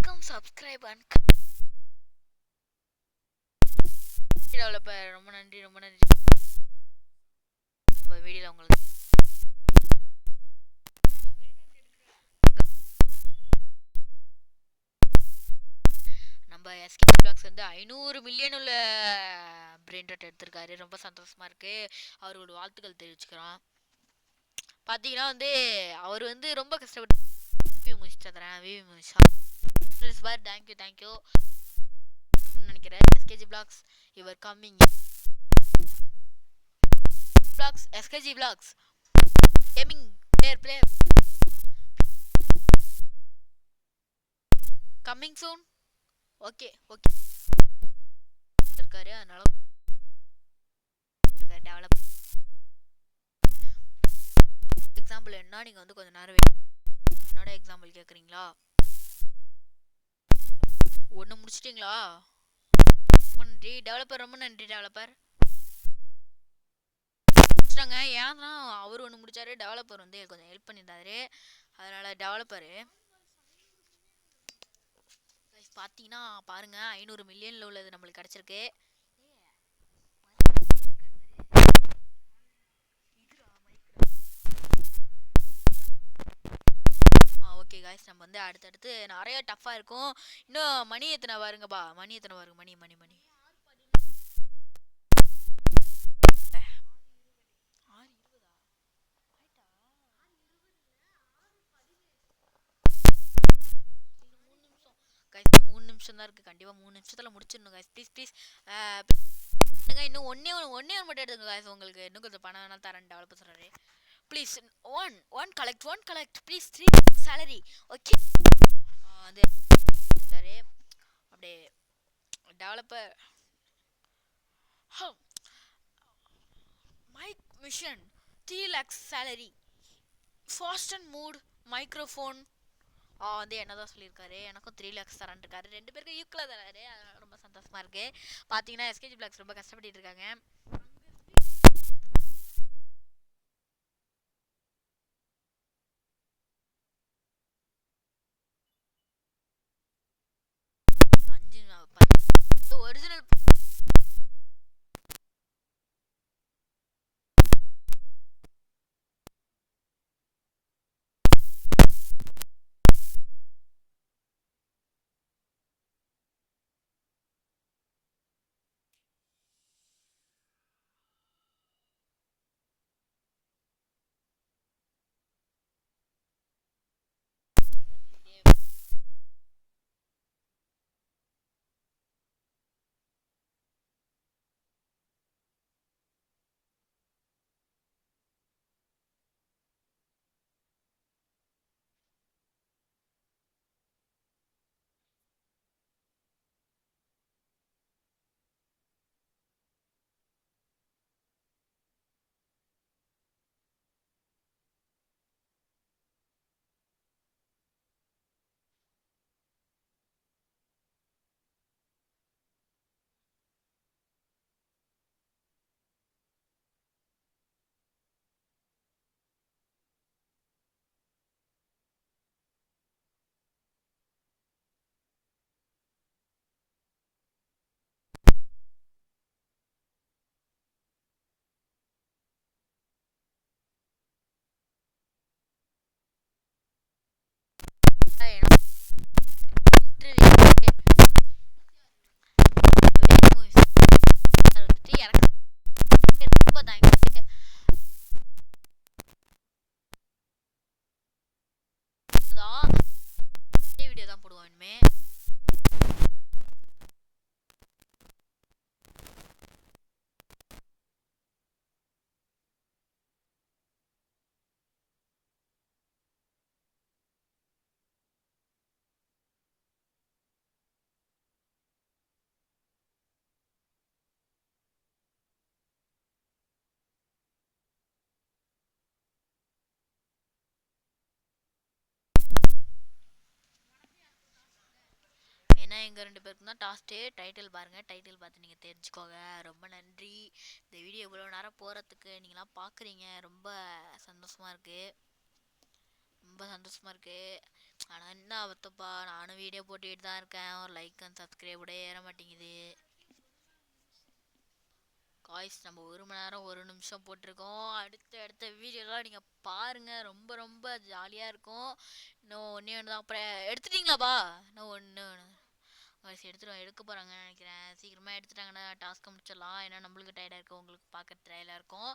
come subscribe and developer. ரொம்ப நன்றி. நம்ம வீடியோவில் உங்களுக்கு நம்ம எஸ்கே பிளாக்ஸ் வந்து 500 மில்லியன் உள்ள பிரெயின் டாட் எடுத்திருக்காரு. ரொம்ப சந்தோஷமா இருக்கு. அவரோட வாழ்த்துக்கள் தெரிவிச்சுக்கிறோம். பார்த்தீங்கன்னா வந்து அவர் வந்து ரொம்ப கஷ்டப்பட்டு முடிச்சு தரேன். தேங்க்யூ நினைக்கிறேன். SKG blocks your coming. SKG blocks gaming player coming soon. Okay இருக்காரு. அதனால டெவலப் எக்ஸாம்பிள் என்ன, நீங்கள் வந்து கொஞ்சம் நேரம் என்னோட எக்ஸாம்பிள் கேட்குறீங்களா? ஒன்று முடிச்சிட்டிங்களா? ரொம்ப நன்றி டெவலப்பர். ரொம்ப நன்றி டெவலப்பர். முடிச்சிட்டாங்க. ஏன்னா அவர் ஒன்று முடிச்சாரு, டெவலப்பர் வந்து கொஞ்சம் ஹெல்ப் பண்ணியிருந்தாரு. அதனால டெவலப்பரு பார்த்தீங்கன்னா பாருங்க, 500 மில்லியனில் உள்ளது நம்மளுக்கு கிடச்சிருக்கு. கைஸ். நம்ம வந்து அடுத்தடுத்து நிறைய டஃப்பாக இருக்கும். இன்னும் மணி எத்தனை வருங்கப்பா, மணி எத்தனை வருங்க, மணி மணி மணி 6:20. கைஸ் 3 நிமிஷம் தான் இருக்குது. கண்டிப்பாக 3 நிமிஷத்தில் முடிச்சிடணும் கைஸ். ப்ளீஸ் ப்ளீஸ் இன்னும் ஒன்னே மட்டும் எடுத்துங்க கைஸ். உங்களுக்கு இன்னும் கொஞ்சம் பணம் வேணால் தரேன் டெவலப்பர் சொல்கிறாரு. Please one collect please 3 salary. Okay வந்து சரி அப்படியே developer mic mission 3 lakhs salary fast and mute microphone வந்து என்னதான் சொல்லியிருக்காரு. எனக்கும் 3 lakhs தரேன் இருக்காரு. 2 பேருக்கு ஈக்குவலாக தராரு. ரொம்ப சந்தோஷமா இருக்கு. பார்த்தீங்கன்னா எஸ்கேஜி பிளாக்ஸ் ரொம்ப கஷ்டப்பட்டு இருக்காங்க. ஒரிஜினல் வீடியோ தான் போடுவோம் இனிமே. ஏன்னா எங்கள் 2 பேருக்கும் தான் டாஸ்ட்டு. டைட்டில் பாருங்கள், டைட்டில் பார்த்து நீங்கள் தெரிஞ்சுக்கோங்க. ரொம்ப நன்றி. இந்த வீடியோ இவ்வளோ நேரம் போகிறதுக்கு நீங்களாம் பார்க்குறீங்க. ரொம்ப சந்தோஷமாக இருக்குது. ஆனால் என்ன அவத்தப்பா, நானும் வீடியோ போட்டுக்கிட்டு தான் இருக்கேன். ஒரு லைக் அண்ட் சப்ஸ்கிரைப் கூட ஏற மாட்டேங்குது காய்ஸ். நம்ம 1 மணி நேரம் 1 நிமிஷம் போட்டிருக்கோம். அடுத்த வீடியோலாம் நீங்கள் பாருங்கள். ரொம்ப ரொம்ப ஜாலியாக இருக்கும். இன்னும் ஒன்று தான். அப்புறம் எடுத்துட்டிங்களாப்பா? இன்னும் ஒன்று எடுக்க போகிறாங்கன்னு நினைக்கிறேன். சீக்கிரமாக எடுத்துட்டாங்கன்னா டாஸ்க்கை முடிச்சிடலாம். ஏன்னா நம்மளுக்கு டயர்டாக இருக்கும், உங்களுக்கு பார்க்க ட்ரையலாக இருக்கும்.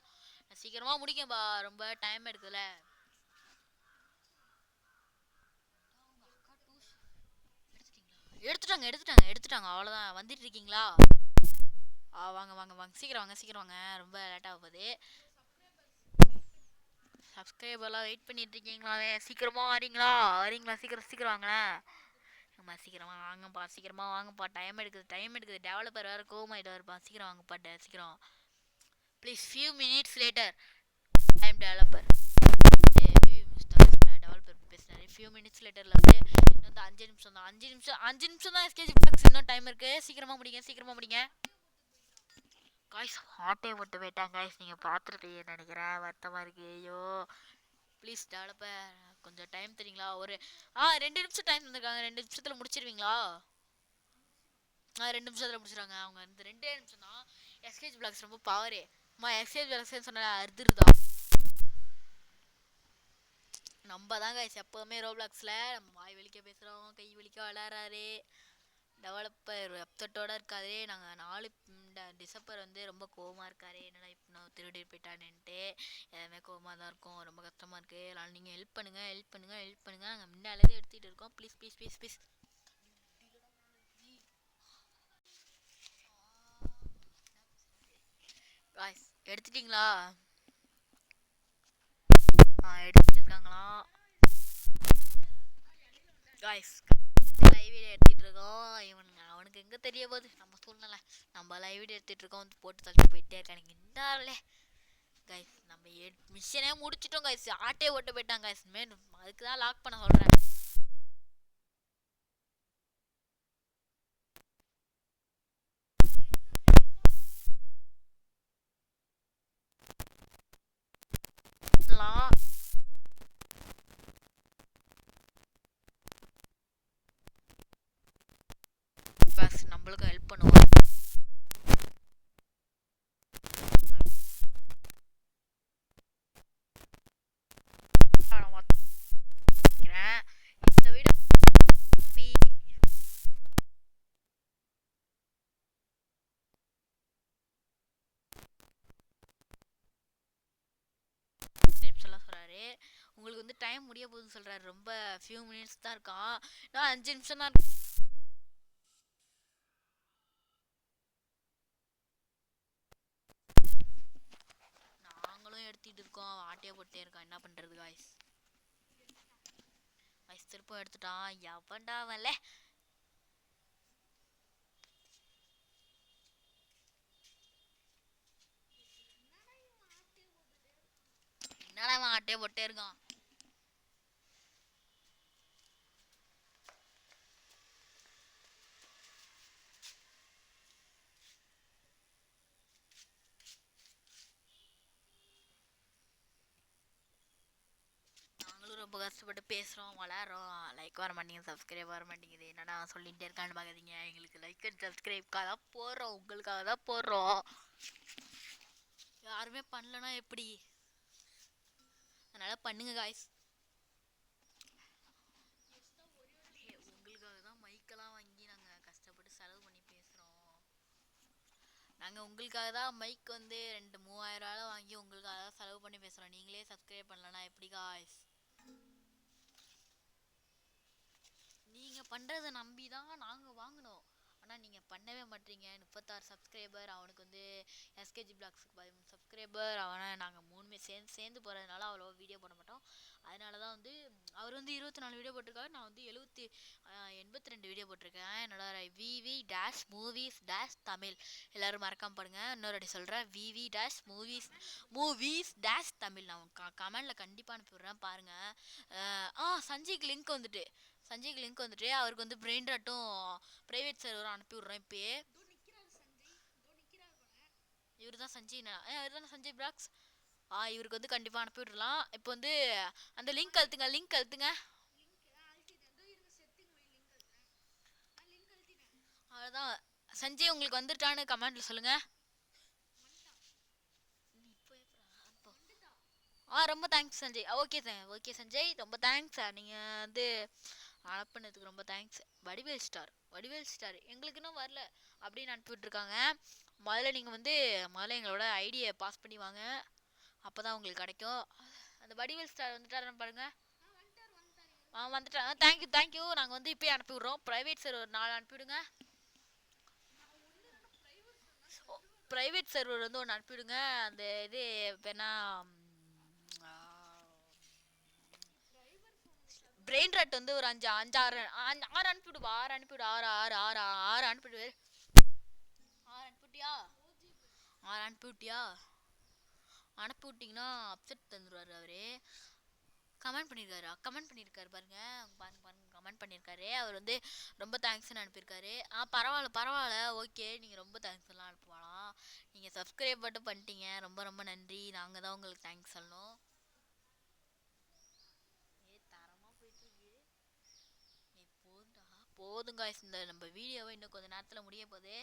சீக்கிரமாக முடிங்கப்பா, ரொம்ப டைம் எடுக்குதுல்ல. எடுத்துட்டாங்க அவ்வளோதான். வந்துட்டு இருக்கீங்களா? வாங்க சீக்கிரம் வாங்க. ரொம்ப லேட்டாக போகுது. சப்ஸ்கிரைபர்லாம் வெயிட் பண்ணிட்டு இருக்கீங்களாவே. சீக்கிரமாக வரீங்களா? சீக்கிரம் வாங்களேன். சீக்கிரமாக வாங்கப்பா. டைம் எடுக்குது. டெவலப்பர் வேறு கோவமாயிட்டு இருப்பான். சீக்கிரம் வாங்கப்பா, சீக்கிரம் please. Few minutes later time developer பேசினாரு. ஃபியூ மினிட்ஸ் லேட்டரில் வந்து இன்னும் 5 நிமிஷம் தான். 5 நிமிஷம் தான் எஸ்கேஜி பாக்ஸ். இன்னும் டைம் இருக்குது. சீக்கிரமாக முடிங்க காய்ஸ். ஹார்ட்டே விட்டு போயிட்டாங்க காய்ஸ். நீங்கள் பார்த்துருப்பீங்கன்னு நினைக்கிறேன். வருத்தமாக இருக்கு. ஐயோ ப்ளீஸ் டெவலப்பர் கொஞ்சம் டைம் தெரியுங்களா? ஒரு 2 நிமிஷம் டைம் தந்திருக்காங்க. 2 நிமிஷத்தில் முடிச்சிருவீங்களா? 2 நிமிஷத்தில் முடிச்சிடுறாங்க அவங்க. இந்த 2 நிமிஷம் தான். எஸ்கேஜி பிளாக்ஸ் ரொம்ப பவரே. எஸ்கேஜி பிளாக்ஸ்ன்னு சொன்னால் அறுதுருதான். நம்ம தான் கைஸ் எப்போவுமே ரோப்ளாக்ஸில் நம்ம வாய் வலிக்க பேசுகிறோம், கை வலிக்க விளாட்றாரு. டெவலப்பர் அப்செட்டோட இருக்காரு. நாங்கள் 4 டிசம்பர் வந்து ரொம்ப கோவமாக இருக்காரு. என்னடா இப்போ நான் திருடி போயிட்டானுன்ட்டு எல்லாமே கோவமாக தான் இருக்கும். ரொம்ப கஷ்டமாக இருக்குது. அதனால் நீங்கள் ஹெல்ப் பண்ணுங்கள், ஹெல்ப் பண்ணுங்கள், ஹெல்ப் பண்ணுங்கள். நாங்கள் முன்னாலேயே எடுத்துகிட்டு இருக்கோம். Please please please please. Guys எடுத்துட்டிங்களா? எடுத்துட்டு இருக்காங்களா காய்ஸ்? லைவ் வீடியோ எடுத்துகிட்டு இருக்கோம். அவனுக்கு எங்கே தெரிய போகுது நம்ம சூழ்நிலை. நம்ம லைவ் வீடியோ எடுத்துகிட்டு இருக்கோம். வந்து போட்டு தள்ளிட்டு போயிட்டே இருக்கானுங்க. இந்தாலே கைஸ் நம்ம மிஷனே முடிச்சிட்டோம் கைஸ். ஆட்டே ஓட்ட போயிட்டாங்க கைஸ். அதுக்கு தான் லாக் பண்ண சொல்கிறேன். நம்மளுக்கும் ஹெல்ப் பண்ணுவோம். இந்த வீடியோ சொல்றாரு. உங்களுக்கு வந்து டைம் முடிய போகுதுன்னு சொல்றாரு. ரொம்ப ஃபியூ மினிட்ஸ் தான் இருக்கான். நான் 5 நிமிஷம் தான். நாங்களும் எடுத்துட்டு இருக்கோம். ஆட்டையை போட்டே இருக்கோம். என்ன பண்றது காய்ஸ்? காய்ஸ் திருப்பம் எடுத்துட்டான். எவன்டா வரல? என்னடா அவன் ஆட்டையை போட்டே இருக்கான்? ரொம்ப கஷ்டப்பட்டு பேசுகிறோம், வளரோம். லைக் வர மாட்டேங்குது, சப்ஸ்கிரைப் வர மாட்டேங்குது. என்னடா சொல்லிகிட்டே இருக்கான்னு பார்க்காதீங்க. எங்களுக்கு லைக் அண்ட் சப்ஸ்கிரைப்காக தான் போடுறோம், உங்களுக்காக தான் போடுறோம். யாருமே பண்ணலன்னா எப்படி? அதனால் பண்ணுங்க காய்ஸ். உங்களுக்காக தான் மைக்கெல்லாம் வாங்கி நாங்கள் கஷ்டப்பட்டு செலவு பண்ணி பேசுகிறோம். நாங்கள் உங்களுக்காக தான் மைக் வந்து 2-3000 வாங்கி உங்களுக்காக தான் செலவு பண்ணி பேசுகிறோம். நீங்களே சப்ஸ்கிரைப் பண்ணலன்னா எப்படி காய்ஸ்? நீங்கள் பண்ணுறதை நம்பி தான் நாங்கள் வாங்கினோம். ஆனால் நீங்கள் பண்ணவே மாட்டீங்க. 36 சப்ஸ்கிரைபர். அவனுக்கு வந்து எஸ்கேஜி பிளாக்ஸுக்கு 13 சப்ஸ்கிரைபர். அவனை நாங்கள் 3 சேர்ந்து போகிறதுனால அவ்வளோ வீடியோ போட மாட்டோம். அதனால தான் வந்து அவர் வந்து 24 வீடியோ போட்டிருக்காரு. நான் வந்து 82 வீடியோ போட்டிருக்கேன். என்னோட விவி டேஷ் மூவிஸ் டேஷ் தமிழ். எல்லோரும் மறக்காம பாருங்க. இன்னொரு அடி சொல்கிறேன், விவி டேஷ் மூவிஸ் டேஷ் தமிழ். நான் கமெண்டில் கண்டிப்பாக அனுப்பிவிட்றேன் பாருங்கள். சஞ்சய்க்கு லிங்க் வந்துட்டு அவருக்கு வந்து பிரெயின் ராட்டும் ப்ரைவேட் சர்வர் அனுப்பி விட்றேன். இப்போயே இவர் தான் சஞ்சய். இவர் தானே சஞ்சய் பிளாக்ஸ். இவருக்கு வந்து கண்டிப்பாக அனுப்பி விட்றலாம். இப்போ வந்து அந்த லிங்க் அழுத்துங்க. அவ்வளோதான். சஞ்சய் உங்களுக்கு வந்துட்டான்னு கமெண்ட்ல சொல்லுங்க. ரொம்ப தேங்க்ஸ் சஞ்சய். ஓகே சஞ்சய், ரொம்ப தேங்க்ஸ். நீங்கள் வந்து அனுப்புனதுக்கு ரொம்ப தேங்க்ஸ். வடிவேல் ஸ்டார் எங்களுக்கு இன்னும் வரல அப்படின்னு அனுப்பிவிட்ருக்காங்க. முதல்ல எங்களோட ஐடியை பாஸ் பண்ணி வாங்க. அப்போ தான் உங்களுக்கு கிடைக்கும். அந்த வடிவேல் ஸ்டார் வந்துட்டாருன்னு பாருங்க. வந்துட்டேன். தேங்க்யூ. நாங்கள் வந்து இப்போயே அனுப்பி விட்றோம். ப்ரைவேட் சர்வர் 4 அனுப்பிவிடுங்க. ப்ரைவேட் சர்வர் வந்து ஒன்று அனுப்பிவிடுங்க. அந்த இது வேணா பிரெயின் ராட் வந்து ஒரு 5 6 அனுப்பிவிடு. 6 அனுப்பிவிடு. 6 அனுப்பிவிடு. 6 அனுப்பிவிட்டியா? அனுப்பி விட்டிங்கன்னா அப்செட் தந்துடுவார் அவரு. கமெண்ட் பண்ணியிருக்காரு பாருங்க. கமெண்ட் பண்ணியிருக்காரு. அவர் வந்து ரொம்ப தேங்க்ஸ்ன்னு அனுப்பியிருக்காரு. பரவாயில்ல. ஓகே, நீங்கள் ரொம்ப தேங்க்ஸ்லாம் அனுப்புவாலாம். நீங்கள் சப்ஸ்கிரைப் மட்டும் பண்ணிட்டீங்க. ரொம்ப ரொம்ப நன்றி. நாங்கள் தான் உங்களுக்கு தேங்க்ஸ் சொல்லணும். போதும் காய்ஸ். இந்த நம்ம வீடியோவை இன்னும் கொஞ்சம் நேரத்தில் முடிய போகுது.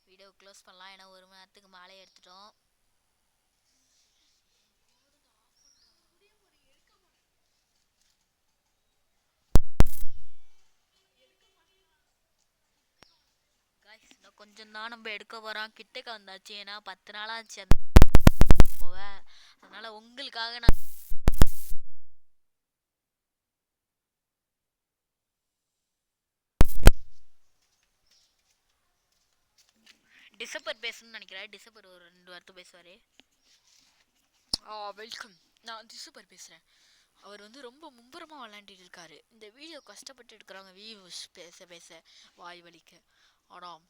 வீடியோ க்ளோஸ் பண்ணலாம். ஏன்னா 1 மணி நேரத்துக்கு மேலே எடுத்துட்டோம். கொஞ்சம் தான் நம்ம எடுக்க போகிறோம். கிட்டக்க வந்தாச்சு. ஏன்னா 10 நாளாச்சு அந்த போவேன். அதனால் உங்களுக்காக நான் டிசம்பர் பேசணும்னு நினைக்கிறேன். டிசம்பர் ஒரு 2 வாரத்தை பேசுவார். வெல்கம், நான் டிசம்பர் பேசுகிறேன். அவர் வந்து ரொம்ப மும்பரமாக விளையாண்டுட்டு இருக்காரு. இந்த வீடியோ கஷ்டப்பட்டு எடுக்கிறாங்க வியூஸ் பேச பேச வாய் வலிக்க. ஆனால்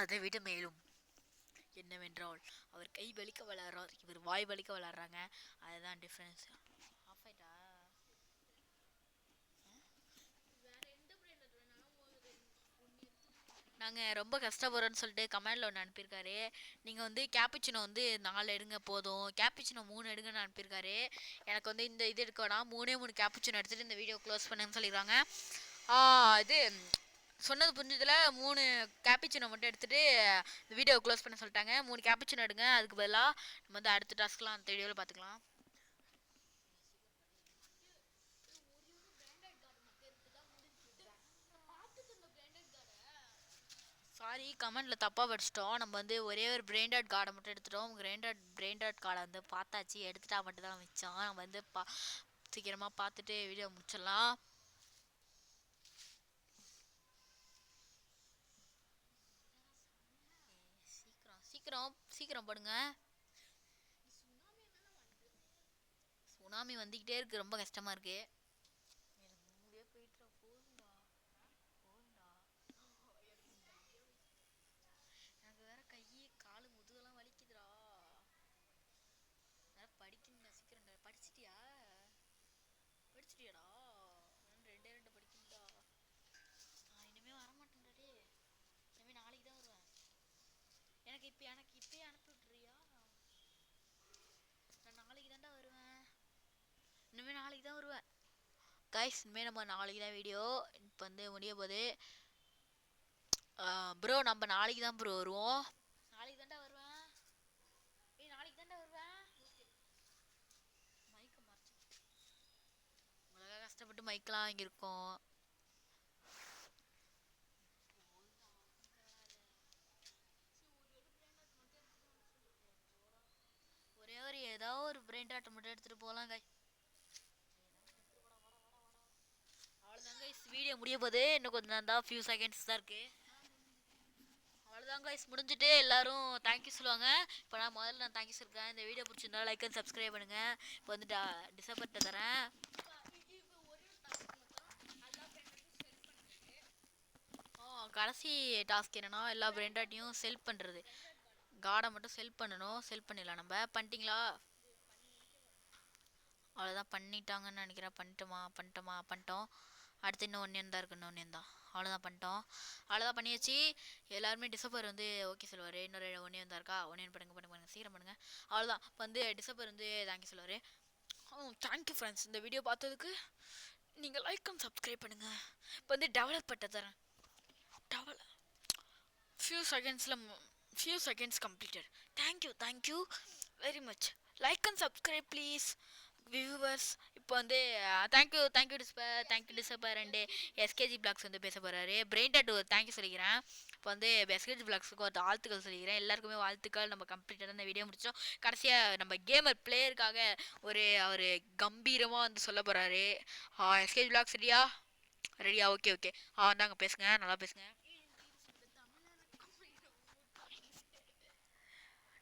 அதை விட மேலும் என்னவென்றால் அவர் கை வலிக்க விளையாடுறார், இவர் வாய் வலிக்க விளையாடுறாங்க. அதுதான் டிஃப்ரென்ஸ். ஆஃப் ஆயிட்டா? நாங்கள் ரொம்ப கஷ்டப்படுறோன்னு சொல்லிட்டு கமெண்டில் ஒன்று அனுப்பியிருக்காரு. நீங்கள் வந்து கேப்புச்சினோ வந்து 4 எடுங்க போதும், கேப்புச்சினோ 3 எடுங்கன்னு அனுப்பியிருக்காரு. எனக்கு வந்து இந்த இது எடுக்க வேணாம், 3 கேப்புச்சினோ எடுத்துகிட்டு இந்த வீடியோ க்ளோஸ் பண்ணுன்னு சொல்லிடுறாங்க. இது சொன்னது புரிஞ்சதில் 3 கேப்புச்சினோ மட்டும் எடுத்துகிட்டு இந்த வீடியோ க்ளோஸ் பண்ண சொல்லிட்டாங்க. 3 கேப்புச்சினோ எடுங்க. அதுக்கு பதிலாக நம்ம வந்து அடுத்த டாஸ்க்லாம் அந்த வீடியோவில் பார்த்துக்கலாம். சாரி, கமெண்டில் தப்பாக படிச்சிட்டோம். நம்ம வந்து ஒரே ஒரு பிராண்டட் கார்டை மட்டும் எடுத்துட்டோம். பிராண்டட் கார்டை வந்து பார்த்தாச்சு, எடுத்துட்டா மட்டும் தான் மிச்சம். நம்ம வந்து சீக்கிரமாக பார்த்துட்டு வீடியோ முடிச்சிடலாம். சீக்கிரம் படுங்க. சுனாமி வந்துக்கிட்டே இருக்கு, ரொம்ப கஷ்டமாக இருக்கு. எனக்கு இப்பயே அனுப்பி விட்டுறியா? நான் நாளைக்கு தான்டா வருவேன். இனிமேல் நாளைக்கு தான் வருவேன் கைஸ். இனிமேல் நம்ம நாளைக்கு தான் வீடியோ இப்போ வந்து முடிய போகுது. ப்ரோ நம்ம நாளைக்கு தான் ப்ரோ வருவோம். நாளைக்கு தான்டா வருவேன். நாளைக்கு தான்டா வருவேன். மைக்கை மறைச்சு உங்களுக்காக கஷ்டப்பட்டு மைக்கெலாம் வாங்கியிருக்கோம். ஏதாவது ஒரு பிராண்ட் மட்டும் எடுத்துட்டு போகலாம் கைஸ். அவ்வளோதான் கைஸ், வீடியோ முடிய போகுது. இன்னும் கொஞ்சம் நேரம் தான், ஃபியூ செகண்ட்ஸ் தான் இருக்கு. அவ்வளோதான் கைஸ், முடிஞ்சுட்டு எல்லாரும் தேங்க்யூ சொல்லுவாங்க. இப்போ நான் தேங்க்யூ சொல்லிருக்கேன். இந்த வீடியோ பிடிச்சிருந்தா லைக் அண்ட் சப்ஸ்கிரைப் பண்ணுங்க. இப்போ வந்து டிசம்பர்ட்ட தரேன். கடைசி டாஸ்க் என்னன்னா எல்லா பிராண்டாட்டையும் செல் பண்ணுறது. கார்டை மட்டும் செல் பண்ணணும். செல் பண்ணிடலாம். நம்ம பண்ணிட்டீங்களா? அவ்வளோதான், பண்ணிட்டாங்கன்னு நினைக்கிறேன். பண்ணிட்டோம். அடுத்து இன்னும் 1 தான் இருக்குது. இன்னும் 1 தான். அவ்வளோதான் பண்ணிட்டோம். அவ்வளோதான் பண்ணியாச்சு. எல்லாருமே டிசம்பர் வந்து ஓகே சொல்லுவார். இன்னொரு 1 தான் இருக்கா? 1 பண்ணுங்க சீக்கிரம் பண்ணுங்கள். அவ்வளோதான். இப்போ வந்து டிசம்பர் வந்து தேங்க்யூ சொல்லுவார். தேங்க்யூ ஃப்ரெண்ட்ஸ், இந்த வீடியோ பார்த்ததுக்கு. நீங்கள் லைக் அண்ட் சப்ஸ்கிரைப் பண்ணுங்கள். இப்போ வந்து டெவலப் பண்ண தரேன். few seconds completed. Thank you very much. Like and subscribe please viewers. இப்போ வந்து thank you December and SKG blocks வந்து பேச போகிறாரு. பிரெயின்டட் தேங்க்யூ சொல்லிக்கிறேன். இப்போ வந்து எஸ்கேஜி பிளாக்ஸுக்கு ஒரு வாழ்த்துக்கள் சொல்லிக்கிறேன். எல்லாருக்குமே வாழ்த்துக்கள். நம்ம கம்ப்ளீட்டாக இந்த வீடியோ முடிச்சோம். கடைசியாக நம்ம கேமர் பிளேயருக்காக அவர் கம்பீரமாக வந்து சொல்ல போகிறாரு. எஸ்கேஜி பிளாக்ஸ் ரெடியா? ஓகே. தாங்க பேசுங்க, நல்லா பேசுங்க.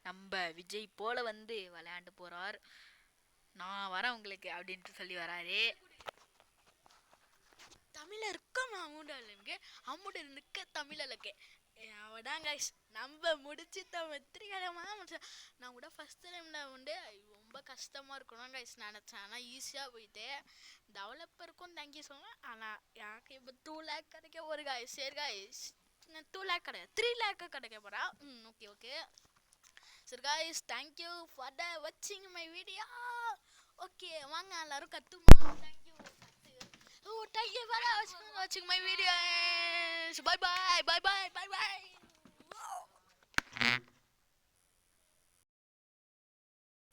நம்ம விஜய் போல வந்து விளையாண்டு போறார். நான் வரேன் உங்களுக்கு அப்படின்ட்டு சொல்லி வராரு. தமிழ இருக்கும் அம்முட நிற்க தமிழலுக்கு அவதான் கைஸ். நம்ம முடிச்சு வெற்றிகரமாக நான் கூட ஃபர்ஸ்ட் டைம்ல வந்து ரொம்ப கஷ்டமா இருக்கணும் கைஸ் நினைச்சேன். ஆனால் ஈஸியாக போயிட்டு டெவலப்பருக்கும் தேங்க்யூ சொல்லுவேன். ஆனால் எனக்கு இப்போ 2 லேக் கிடைக்க ஒரு கைஸ். சரி கைஸ், 2 லேக் கிடையாது 3 லேக்கு கிடைக்க போறா. Okay. So guys, thank you for watching my video. Okay, வாங்க எல்லாரும் கத்துமா. Thank you for watching my video. Bye bye.